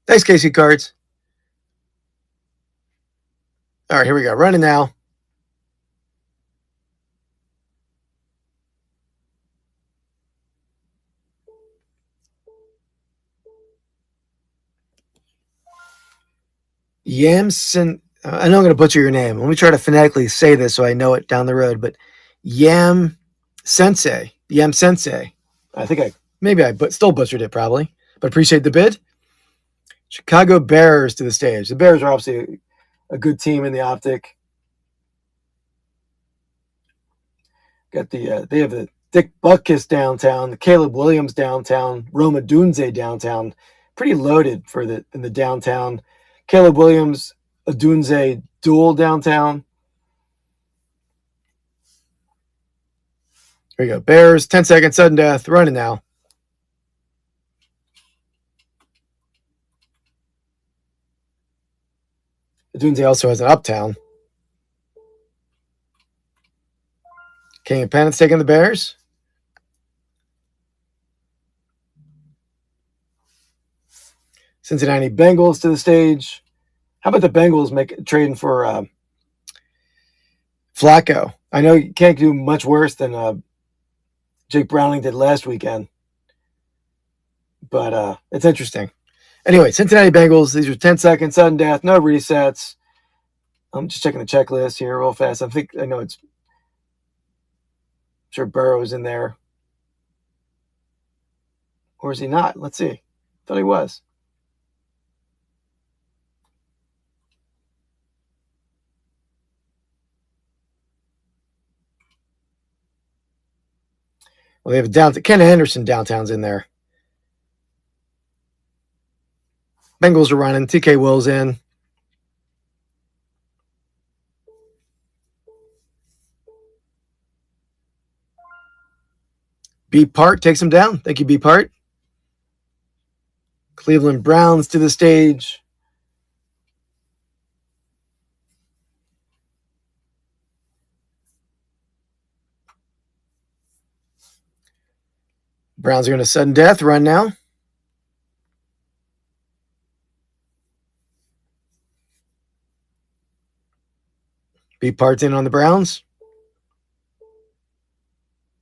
Thanks, Casey Cards. All right, here we go. Running now. Yamson. I know I'm going to butcher your name. Let me try to phonetically say this so I know it down the road. But Yam Sensei. I think I still butchered it probably, but appreciate the bid. Chicago Bears to the stage. The Bears are obviously a good team in the Optic. Got they have the Dick Butkus downtown, Caleb Williams downtown, Roma Dunze downtown. Pretty loaded for in the downtown. Caleb Williams, Dunze dual downtown. Here you go. Bears, 10-second sudden death, running now. Dunze also has an uptown. King of Pennants taking the Bears. Cincinnati Bengals to the stage. How about the Bengals trading for Flacco? I know you can't do much worse than Jake Browning did last weekend, but it's interesting. Anyway, Cincinnati Bengals. These are 10-second sudden death, no resets. I'm just checking the checklist here real fast. I know it's. I'm sure Burrow's in there, or is he not? Let's see. Thought he was. Well, they have a downtown. Ken Anderson downtown's in there. Bengals are running. TK Will's in. B. Part takes him down. Thank you, B. Part. Cleveland Browns to the stage. Browns are going to sudden death run now. B. Part's in on the Browns.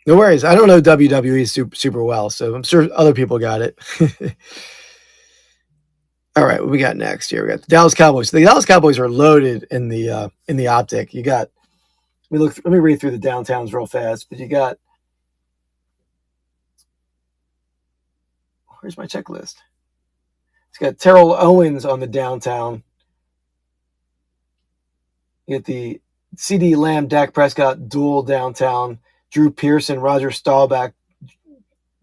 No worries. I don't know WWE super well, so I'm sure other people got it. All right, what we got next here? We got the Dallas Cowboys. The Dallas Cowboys are loaded in the optic. You got. Let me read through the downtowns real fast. But you got. Where's my checklist? It's got Terrell Owens on the downtown. You get the CD Lamb, Dak Prescott dual downtown. Drew Pearson, Roger Staubach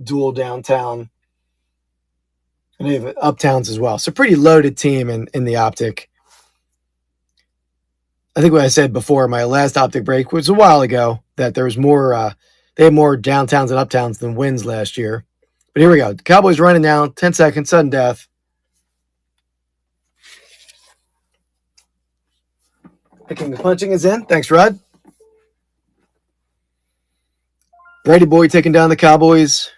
dual downtown. And they have uptowns as well. So pretty loaded team in the optic. I think what I said before, my last optic break was a while ago, that there was more, they had more downtowns and uptowns than wins last year. But here we go. Cowboys running down, 10 seconds, sudden death. Picking the punching is in. Thanks, Rod. Brady Boy taking down the Cowboys.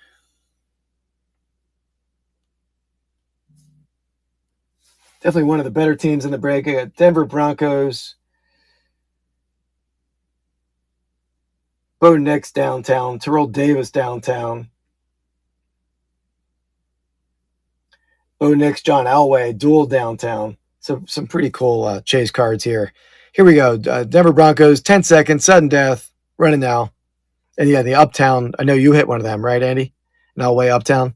Definitely one of the better teams in the break. I got Denver Broncos. Bo Nix downtown. Terrell Davis downtown. Bo Nix, John Elway, dual downtown. So some pretty cool chase cards here. Here we go. Denver Broncos, 10 seconds, sudden death, running now. And yeah, the uptown. I know you hit one of them, right, Andy? An Elway uptown.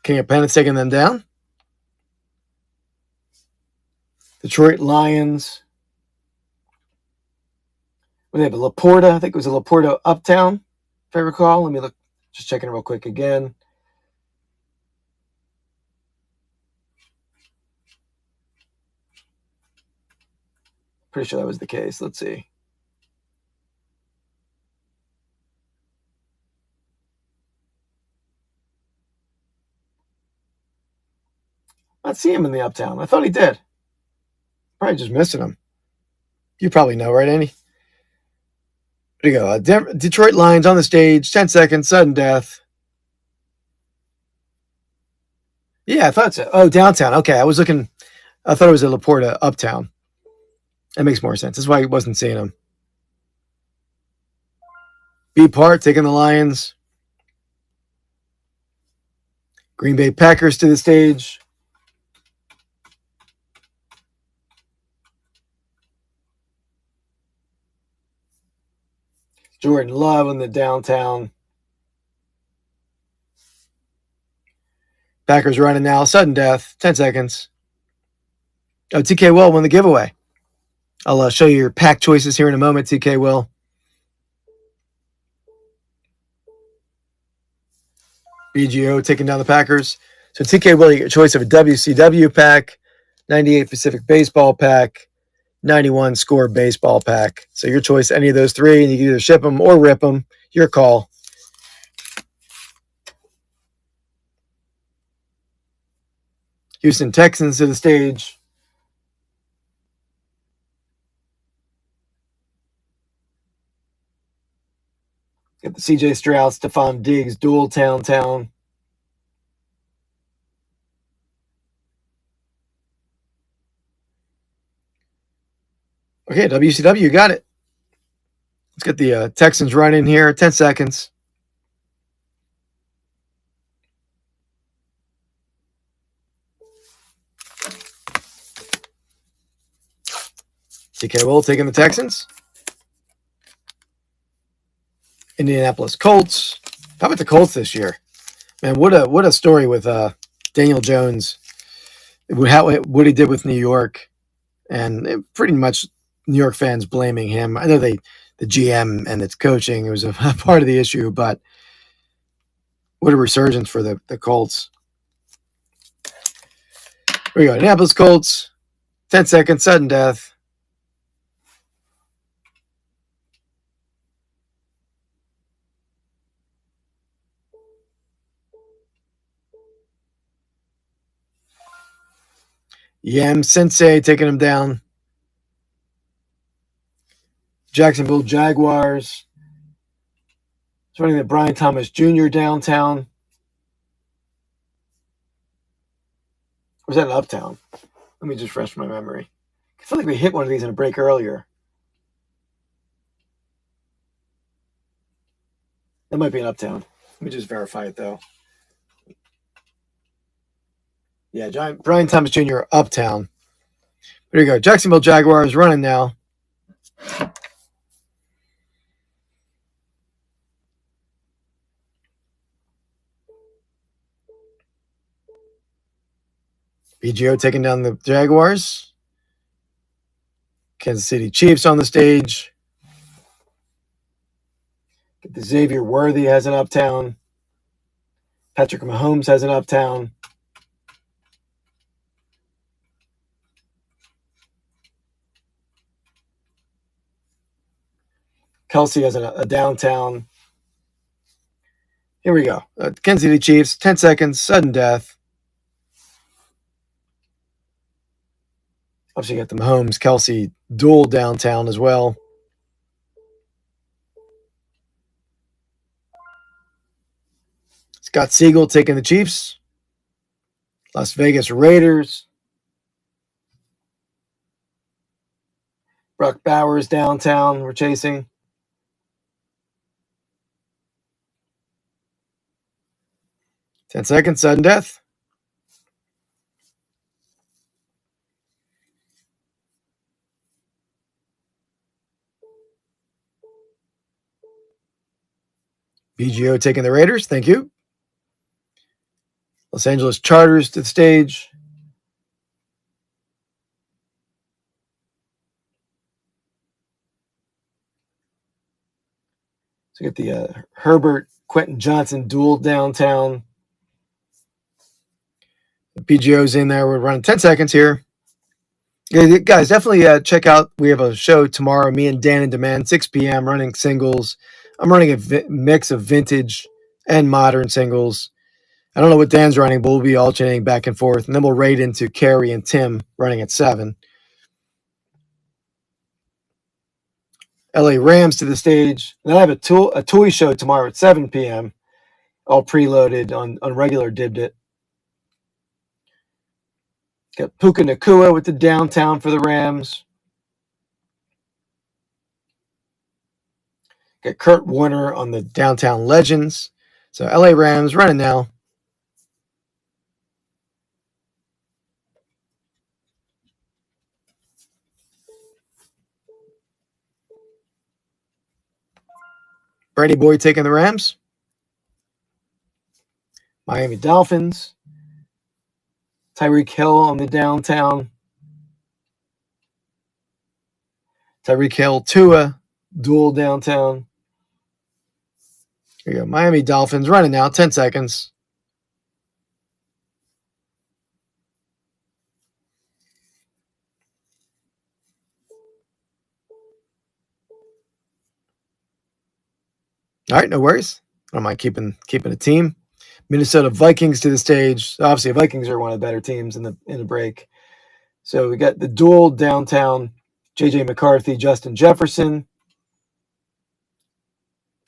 King of Pennants taking them down. Detroit Lions. We have a Laporta. I think it was a Laporta uptown, if I recall. Let me look. Just checking it real quick again. Pretty sure that was the case. Let's see. I don't see him in the uptown. I thought he did. Probably just missing him. You probably know, right, Andy? There you go. Detroit Lions on the stage. 10 seconds. Sudden death. Yeah, I thought so. Oh, downtown. Okay, I was looking. I thought it was a Laporta uptown. That makes more sense. That's why I wasn't seeing him. B. Part taking the Lions. Green Bay Packers to the stage. Jordan Love on the downtown. Packers running now. Sudden death. 10 seconds. Oh, TK Will won the giveaway. I'll show you your pack choices here in a moment, TK will. BGO taking down the Packers. So TK will, you get a choice of a WCW pack, 98 Pacific Baseball pack, 91 Score Baseball pack. So your choice, any of those three, and you can either ship them or rip them. Your call. Houston Texans to the stage. Got the CJ Stroud, Stephon Diggs, dual town. Okay, WCW, you got it. Let's get the Texans running here. 10 seconds. TK Will taking the Texans. Indianapolis Colts. How about the Colts this year? Man, what a story with Daniel Jones. What he did with New York, and pretty much New York fans blaming him. I know the GM and its coaching was a part of the issue, but what a resurgence for the Colts. Here we go. Indianapolis Colts. 10 seconds, sudden death. Yam Sensei taking him down. Jacksonville Jaguars. It's running the Brian Thomas Jr. downtown. Or was that an uptown? Let me just refresh my memory. I feel like we hit one of these in a break earlier. That might be an uptown. Let me just verify it, though. Yeah, Brian Thomas Jr. uptown. There you go. Jacksonville Jaguars running now. BGO taking down the Jaguars. Kansas City Chiefs on the stage. Get the Xavier Worthy has an uptown. Patrick Mahomes has an uptown. Kelsey has a downtown. Here we go. Kansas City Chiefs, 10 seconds, sudden death. Obviously, you got the Mahomes, Kelsey dual downtown as well. Scott Siegel taking the Chiefs. Las Vegas Raiders. Brock Bowers downtown. We're chasing. Ten seconds, sudden death. BGO taking the Raiders. Thank you. Los Angeles Chargers to the stage. So get the Herbert Quentin Johnson dual downtown. The PGO's in there. We're running 10 seconds here. Yeah, guys, definitely check out. We have a show tomorrow. Me and Dan and Demand, 6 p.m. running singles. I'm running a mix of vintage and modern singles. I don't know what Dan's running, but we'll be alternating back and forth. And then we'll raid into Carrie and Tim running at 7. LA Rams to the stage. Then I have a toy show tomorrow at 7 p.m. All preloaded on regular Dibbed It. Got Puka Nacua with the downtown for the Rams. Got Kurt Warner on the downtown Legends. So LA Rams running now. Brady Boy taking the Rams. Miami Dolphins. Tyreek Hill on the downtown. Tyreek Hill, Tua, duel downtown. Here you go. Miami Dolphins running now. 10 seconds. All right, no worries. I don't mind keeping a team. Minnesota Vikings to the stage. Obviously, Vikings are one of the better teams in the break. So we got the duel downtown. JJ McCarthy, Justin Jefferson.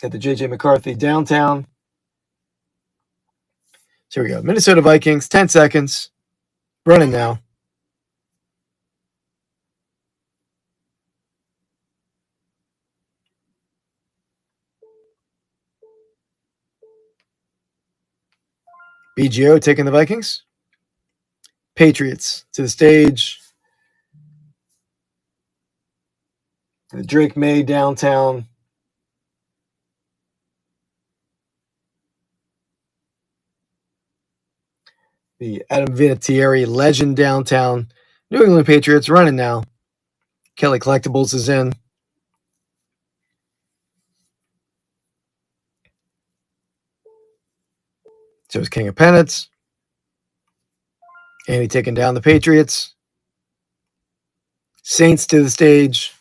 Got the JJ McCarthy downtown. So here we go. Minnesota Vikings, 10 seconds. Running now. BGO taking the Vikings. Patriots to the stage. The Drake May downtown. The Adam Vinatieri legend downtown. New England Patriots running now. Kelly Collectibles is in. So is King of Pennants. Andy taking down the Patriots. Saints to the stage.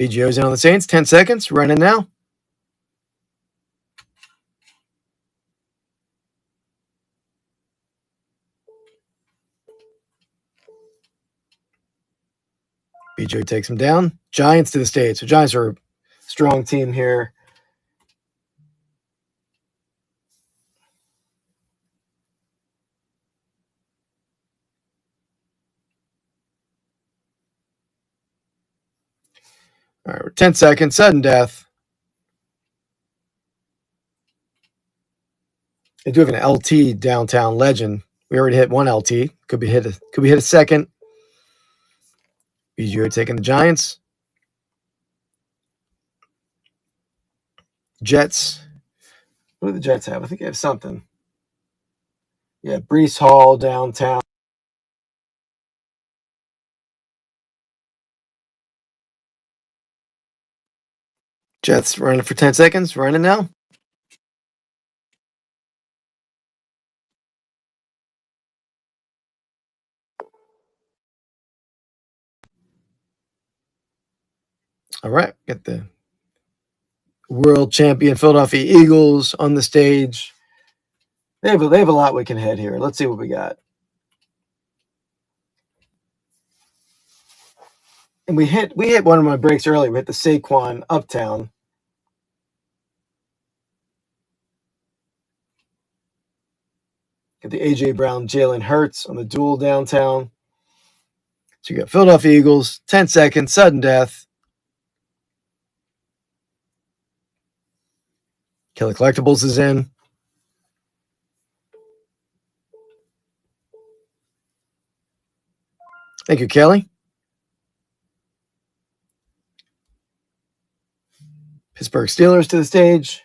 BGO's in on the Saints. 10 seconds. Running now. BGO takes him down. Giants to the stage. So Giants are a strong team here. All right, 10 seconds. Sudden death. They do have an LT downtown legend. We already hit one LT. Could be hit a second. BGO taking the Giants. Jets. What do the Jets have? I think they have something. Yeah, Brees Hall downtown. Jets running for 10 seconds. Running now. All right. Get the world champion Philadelphia Eagles on the stage. They have a lot we can hit here. Let's see what we got. And we hit one of my breaks earlier. We hit the Saquon Uptown. Get the AJ Brown, Jalen Hurts on the duel downtown. So you got Philadelphia Eagles, 10 seconds, sudden death. Kelly Collectibles is in. Thank you, Kelly. Pittsburgh Steelers to the stage.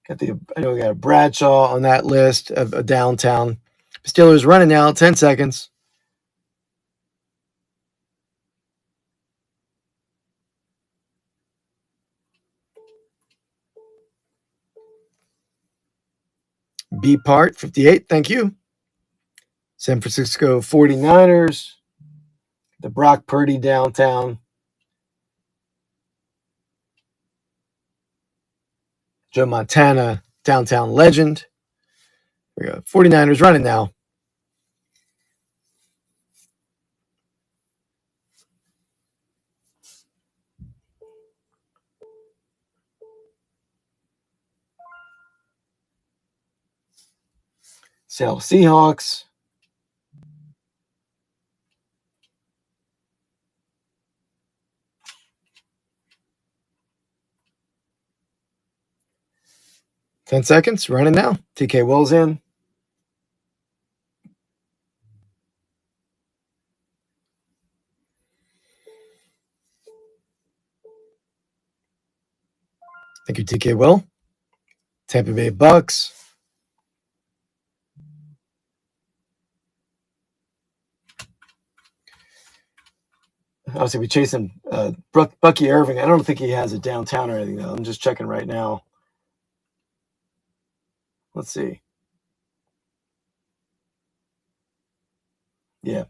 I know we got a Bradshaw on that list of a downtown. Steelers running now, 10 seconds. B part 58, thank you. San Francisco 49ers. The Brock Purdy downtown. Joe Montana downtown legend. We got 49ers running now. Seattle Seahawks. Ten seconds, running now. TK Wills in. Thank you, TK Will. Tampa Bay Bucks. Obviously, we chasing Bucky Irving. I don't think he has a downtown or anything, though. I'm just checking right now. Let's see. Yeah,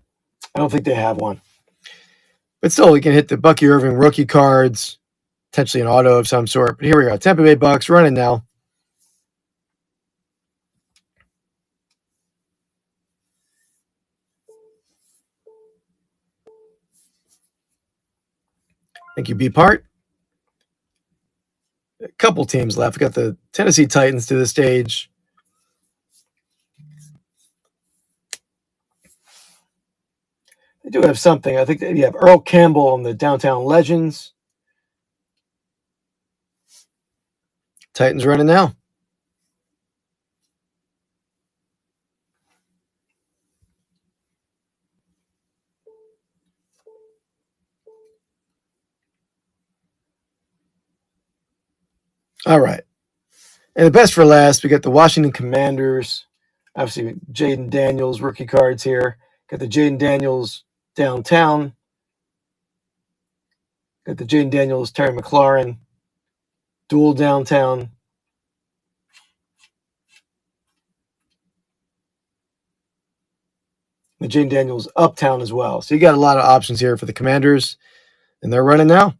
I don't think they have one. But still, we can hit the Bucky Irving rookie cards, potentially an auto of some sort. But here we go. Tampa Bay Bucks running now. Thank you, B-Part. A couple teams left. We got the Tennessee Titans to the stage. They do have something. I think they have Earl Campbell on the Downtown Legends. Titans running now. All right. And the best for last, we got the Washington Commanders. Obviously, Jaden Daniels rookie cards here. Got the Jaden Daniels downtown. Got the Jaden Daniels, Terry McLaurin, dual downtown. The Jaden Daniels uptown as well. So you got a lot of options here for the Commanders, and they're running now.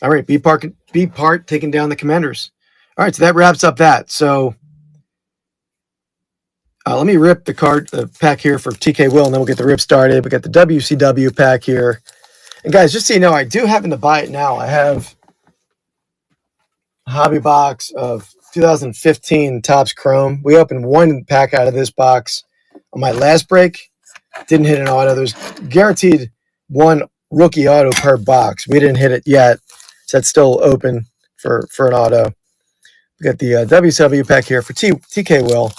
All right, B-Part taking down the Commanders. All right, so that wraps up that. So let me rip the pack here for TK Will, and then we'll get the rip started. We got the WCW pack here. And guys, just so you know, I do happen to buy it now. I have a hobby box of 2015 Topps Chrome. We opened one pack out of this box on my last break. Didn't hit an auto. There's guaranteed one rookie auto per box. We didn't hit it yet, so that's still open for an auto. We got the WCW pack here for TK Will.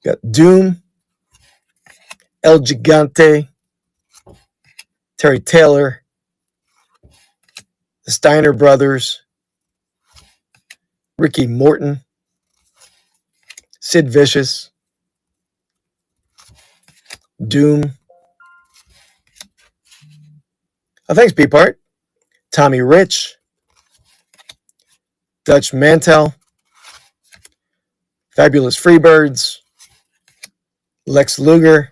Got Doom, El Gigante, Terry Taylor, the Steiner brothers, Ricky Morton, Sid Vicious, Doom. Oh, thanks, B-Part. Tommy Rich, Dutch Mantel, Fabulous Freebirds, Lex Luger,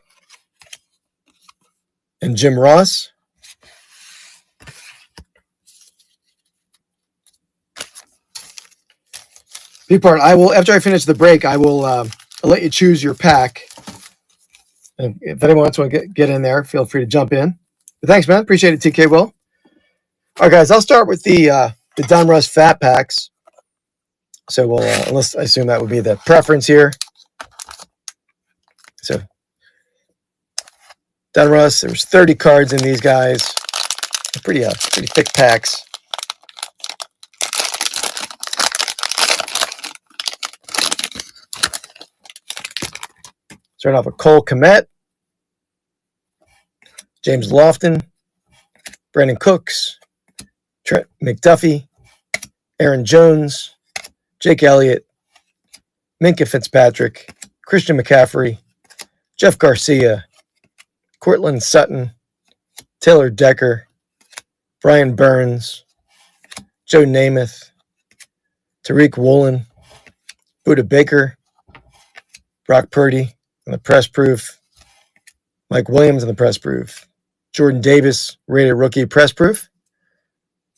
and Jim Ross. B-Part, I will, after I finish the break, I'll let you choose your pack. And if anyone wants to get in there, feel free to jump in. But thanks, man. Appreciate it, TK Will. All right, guys, I'll start with the Donruss Fat Packs. So we'll, unless I assume that would be the preference here. So Donruss, there's 30 cards in these guys. Pretty thick packs. Starting off with Cole Kmet, James Lofton, Brandon Cooks, Trent McDuffie, Aaron Jones, Jake Elliott, Minkah Fitzpatrick, Christian McCaffrey, Jeff Garcia, Courtland Sutton, Taylor Decker, Brian Burns, Joe Namath, Tariq Woolen, Buda Baker, Brock Purdy on the press proof, Mike Williams on the press proof, Jordan Davis, rated rookie press proof,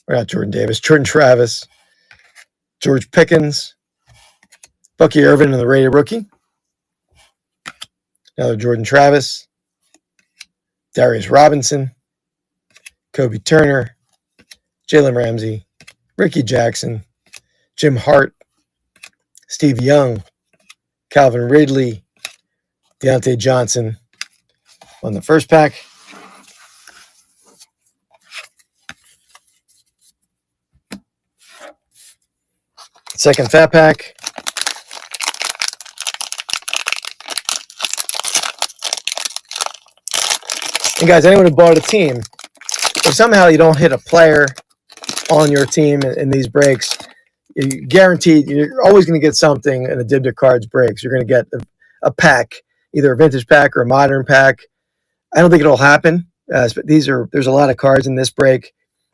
or not Jordan Davis, Jordan Travis, George Pickens, Bucky Irvin on the rated rookie, another Jordan Travis, Darius Robinson, Kobe Turner, Jalen Ramsey, Ricky Jackson, Jim Hart, Steve Young, Calvin Ridley, Deontay Johnson on the first pack. Second fat pack. And guys, anyone who bought a team, if somehow you don't hit a player on your team in these breaks, you guaranteed you're always going to get something in the Dibda Cards breaks. You're going to get a pack, either a vintage pack or a modern pack. I don't think it'll happen. But there's a lot of cards in this break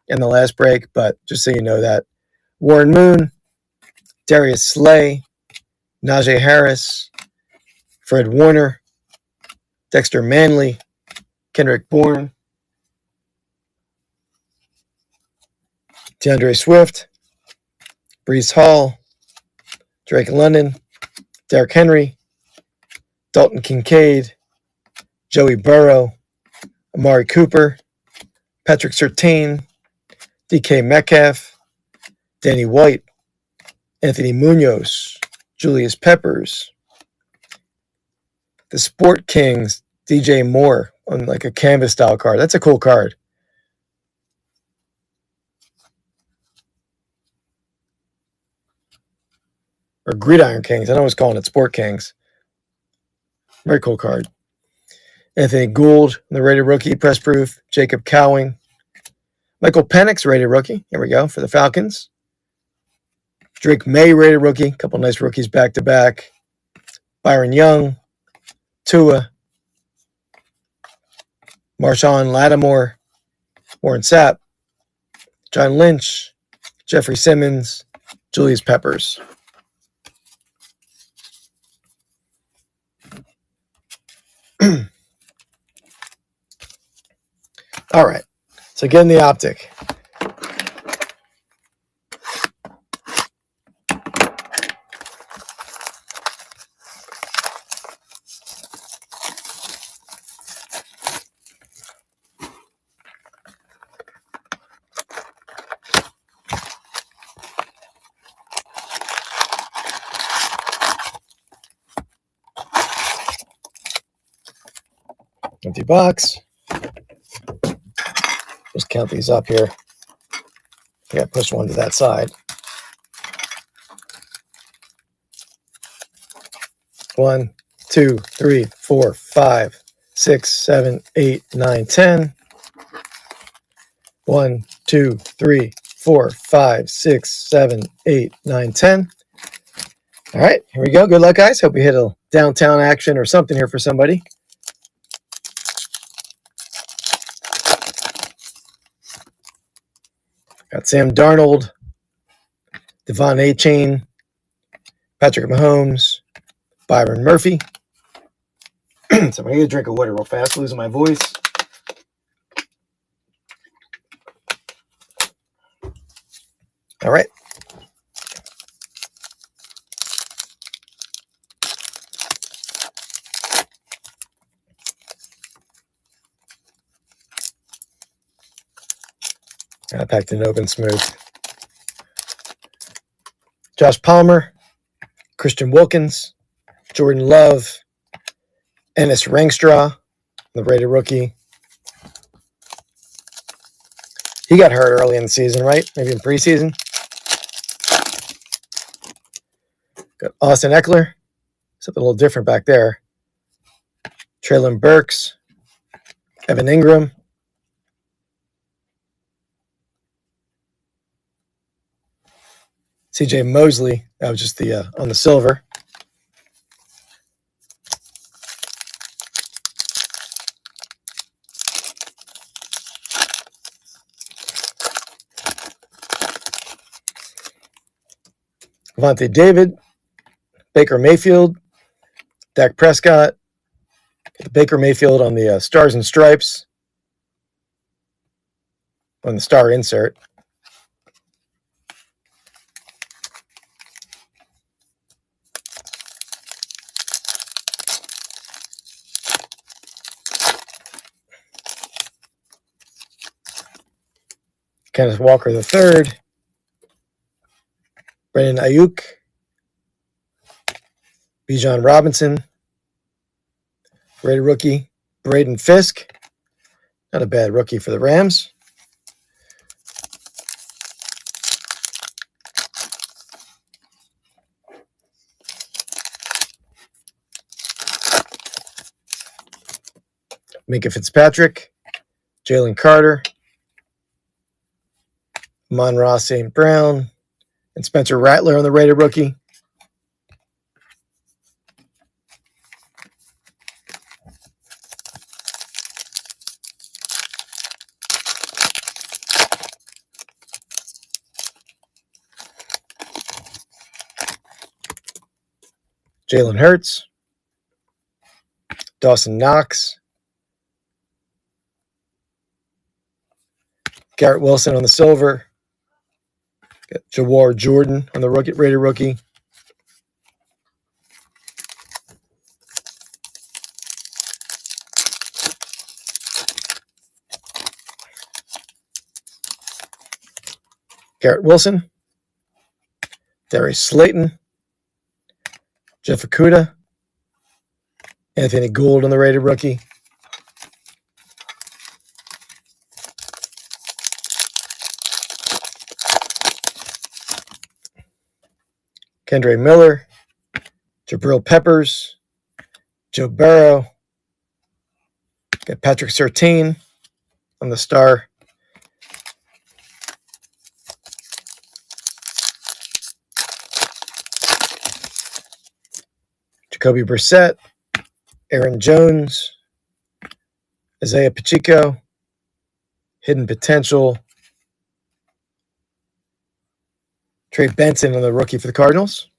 and the last break, but just so you know that. Warren Moon, Darius Slay, Najee Harris, Fred Warner, Dexter Manley, Kendrick Bourne, DeAndre Swift, Breece Hall, Drake London, Derrick Henry, Dalton Kincaid, Joey Burrow, Amari Cooper, Patrick Surtain, DK Metcalf, Danny White, Anthony Munoz, Julius Peppers, the Sport Kings, DJ Moore on like a canvas style card. That's a cool card. Or Gridiron Kings. I know I was calling it Sport Kings. Very cool card. Anthony Gould, the rated rookie, press proof. Jacob Cowing. Michael Penix, rated rookie. Here we go for the Falcons. Drake May, rated rookie. A couple nice rookies back to back. Byron Young. Tua. Marshawn Lattimore. Warren Sapp. John Lynch. Jeffrey Simmons. Julius Peppers. All right. So getting the optic. Empty box. Just count these up here. Yeah, push one to that side. 1, 2, 3, 4, 5, 6, 7, 8, 9, 10. 1, 2, 3, 4, 5, 6, 7, 8, 9, 10. All right, here we go. Good luck, guys. Hope you hit a downtown action or something here for somebody. Got Sam Darnold, Devon Achane, Patrick Mahomes, Byron Murphy. So I'm going to get a drink of water real fast, losing my voice. All right. I packed it open smooth. Josh Palmer, Christian Wilkins, Jordan Love, Ennis Rangstra, the rated rookie. He got hurt early in the season, right? Maybe in preseason. Got Austin Eckler. Something a little different back there. Treylon Burks, Evan Ingram. CJ Mosley, that was just the on the silver. Vontae David, Baker Mayfield, Dak Prescott, Baker Mayfield on the Stars and Stripes, on the star insert. Kenneth Walker III, Brandon Ayuk, Bijan Robinson, rated rookie, Braden Fisk. Not a bad rookie for the Rams. Minka Fitzpatrick, Jalen Carter, Amon-Ra St. Brown, and Spencer Rattler on the rated rookie. Jalen Hurts, Dawson Knox, Garrett Wilson on the silver, got Jawar Jordan on the rated rookie. Garrett Wilson, Darius Slayton, Jeff Okudah, Anthony Gould on the rated rookie. Kendre Miller, Jabril Peppers, Joe Burrow, got Patrick Surtain on the star. Jacoby Brissett, Aaron Jones, Isaiah Pacheco, hidden potential, Trey Benson on the rookie for the Cardinals.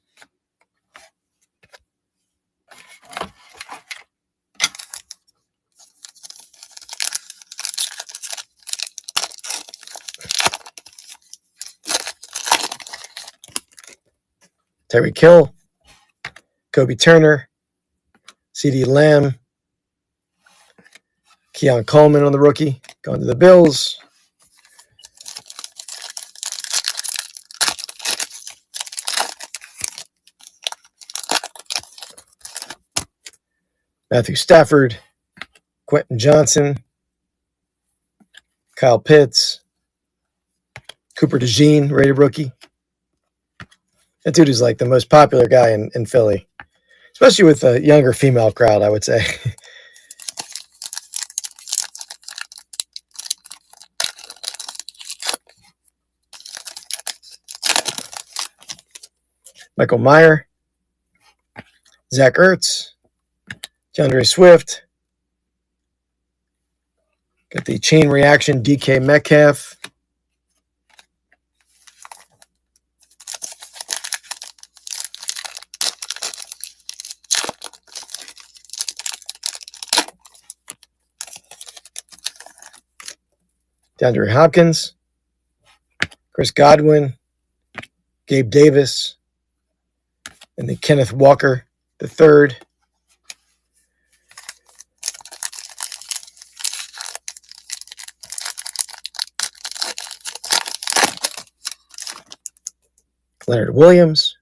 Tyreek Hill, Kobe Turner, CeeDee Lamb, Keon Coleman on the rookie, going to the Bills. Matthew Stafford, Quentin Johnson, Kyle Pitts, Cooper DeJean, rated rookie. That dude is like the most popular guy in Philly, especially with a younger female crowd, I would say. Michael Mayer, Zach Ertz, DeAndre Swift. Got the chain reaction DK Metcalf. DeAndre Hopkins, Chris Godwin, Gabe Davis, and the Kenneth Walker III. Leonard Williams,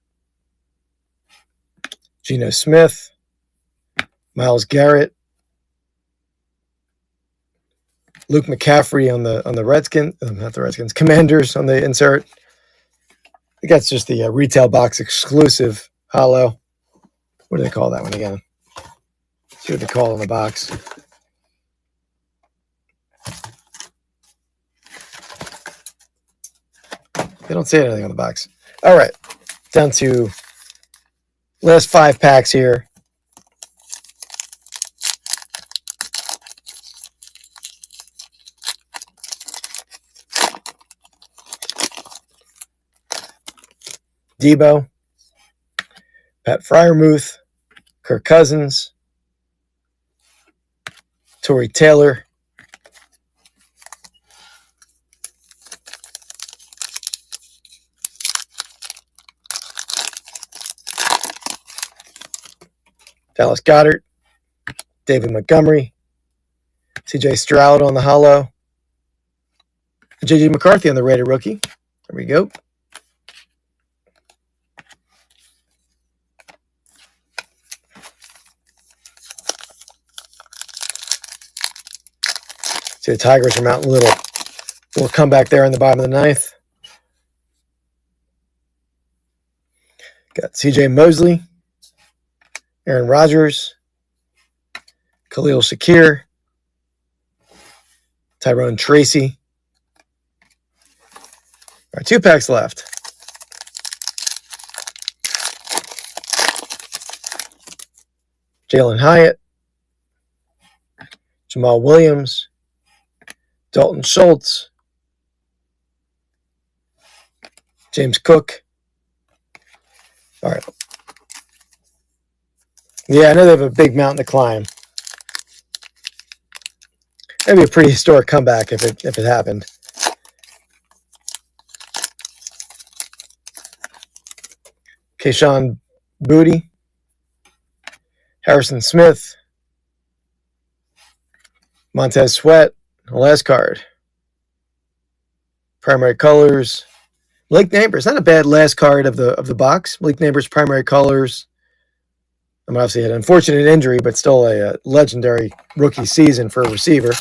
Geno Smith, Myles Garrett, Luke McCaffrey on the Redskins, not the Redskins, Commanders on the insert. I think that's just the retail box exclusive hollow. What do they call that one again? See what they call on the box. They don't say anything on the box. All right, down to last 5 packs here. Debo, Pat Freiermuth, Kirk Cousins, Torrey Taylor, Dallas Goedert, David Montgomery, CJ Stroud on the hollow, JJ McCarthy on the rated rookie. There we go. See, the Tigers are mounting a little comeback there in the bottom of the 9th. Got CJ Mosley, Aaron Rodgers, Khalil Shakir, Tyrone Tracy. All right, 2 packs left. Jalen Hyatt, Jamal Williams, Dalton Schultz, James Cook. All right. Yeah, I know they have a big mountain to climb. That'd be a pretty historic comeback if it happened. Keyshawn Booty, Harrison Smith, Montez Sweat, the last card. Primary colors. Malik Neighbors, not a bad last card of the box. Malik Neighbors, primary colors. Obviously had an unfortunate injury, but still a legendary rookie season for a receiver,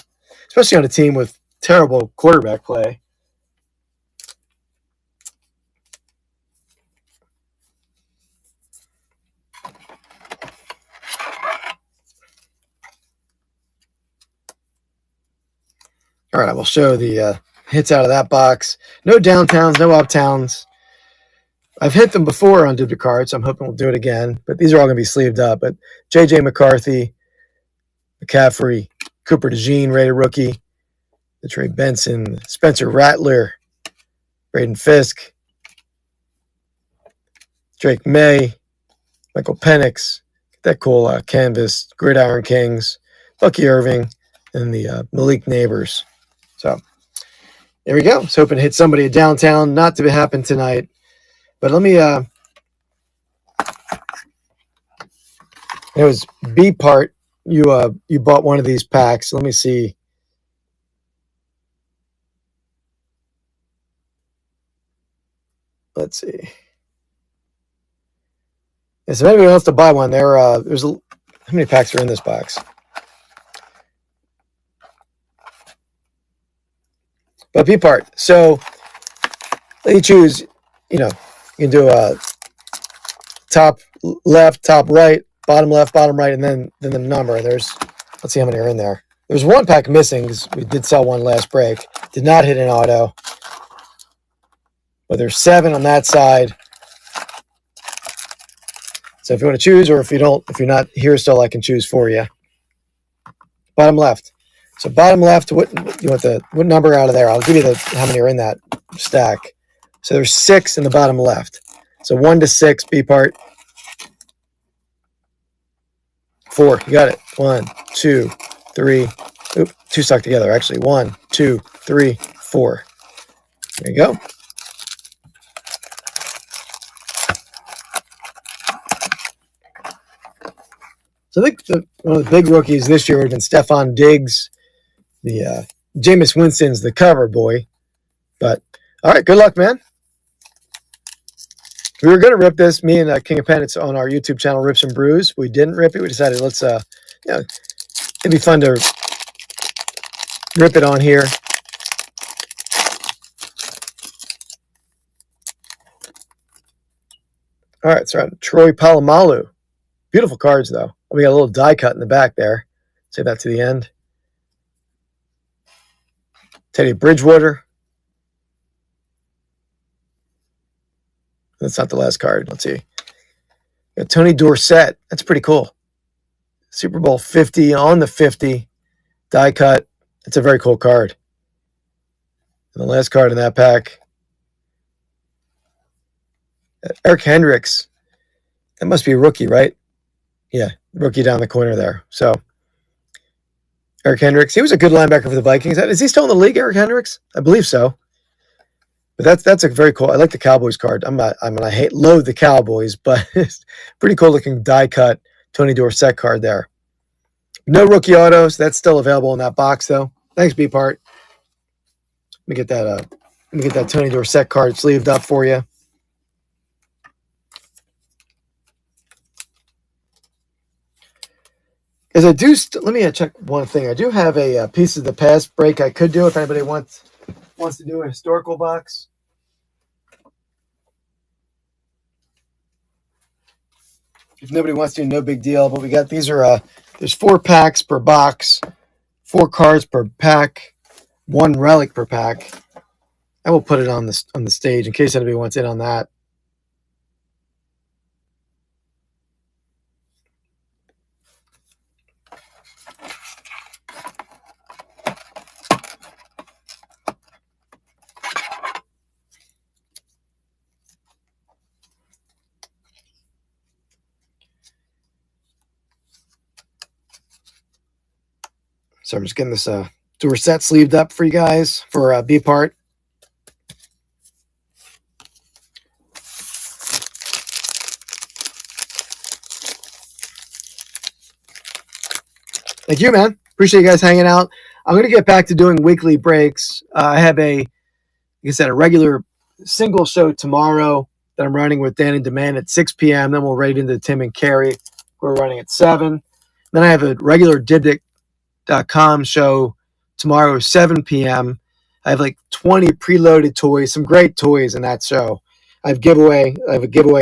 especially on a team with terrible quarterback play. All right, I will show the hits out of that box. No downtowns, no uptowns. I've hit them before on duplicate cards, so I'm hoping we'll do it again. But these are all going to be sleeved up. But J.J. McCarthy, McCaffrey, Cooper DeJean, rated rookie, Trey Benson, Spencer Rattler, Braden Fisk, Drake May, Michael Penix, that cool canvas, Gridiron Kings, Bucky Irving, and the Malik Neighbors. So there we go. I was hoping to hit somebody at downtown. Not to happen tonight. But let me, it was B part. You bought one of these packs. Let me see. Let's see. If anybody wants to buy one, there's how many packs are in this box? But B part. So let you choose. You can do a top left, top right, bottom left, bottom right, and then the number. Let's see how many are in there. There's 1 pack missing because we did sell one last break. Did not hit an auto. But there's 7 on that side. So if you want to choose, or if you're not here still, I can choose for you. Bottom left. So bottom left, what number out of there? I'll give you how many are in that stack. So there's 6 in the bottom left. So 1 to 6, B part. 4, you got it. 1, 2, 3. 2 stuck together, actually. 1, 2, 3, 4. There you go. So I think one of the big rookies this year would have been Stephon Diggs. The Jameis Winston's the cover boy. But, all right, good luck, man. We were going to rip this, me and King of Pennants on our YouTube channel, Rips and Brews. We didn't rip it. We decided it'd be fun to rip it on here. All right, so Troy Polamalu. Beautiful cards, though. We got a little die cut in the back there. Save that to the end. Teddy Bridgewater. That's not the last card. Let's see. Got Tony Dorsett. That's pretty cool. Super Bowl 50 on the 50. Die cut. It's a very cool card. And the last card in that pack. Eric Hendricks. That must be a rookie, right? Yeah, rookie down the corner there. So, Eric Hendricks. He was a good linebacker for the Vikings. Is he still in the league, Eric Hendricks? I believe so. But that's a very cool. I like the Cowboys card. I loathe the Cowboys, but it's pretty cool looking die cut Tony Dorsett card there. No rookie autos. That's still available in that box though. Thanks, B part. Let me get that Tony Dorsett card sleeved up for you. As I do, let me check one thing. I do have a piece of the past break I could do if anybody wants to do a historical box. If nobody wants to, no big deal. But we got these are there's 4 packs per box, 4 cards per pack. one relic per pack. I will put it on the stage in case anybody wants in on that. So I'm just getting this door set sleeved up for you guys for B part. Thank you, man. Appreciate you guys hanging out. I'm going to get back to doing weekly breaks. I have like I said, a regular single show tomorrow that I'm running with Dan and Demand at 6 p.m. Then we'll raid into Tim and Carrie. We're running at 7. Then I have a regular Dibdick.com show tomorrow, 7 p.m. I have like 20 preloaded toys, some great toys in that show. I have a giveaway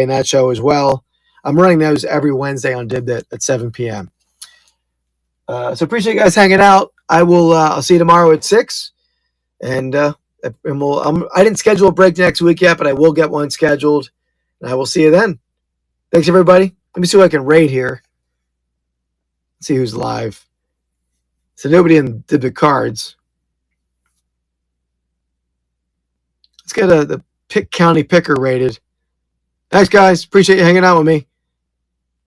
in that show as well. I'm running those every Wednesday on Dibdit at 7 p.m. So appreciate you guys hanging out. I'll see you tomorrow at 6. And I didn't schedule a break next week yet, but I will get one scheduled. And I will see you then. Thanks, everybody. Let me see who I can raid here. Let's see who's live. So nobody did the cards. Let's get the Pick County Picker rated. Thanks, guys. Appreciate you hanging out with me.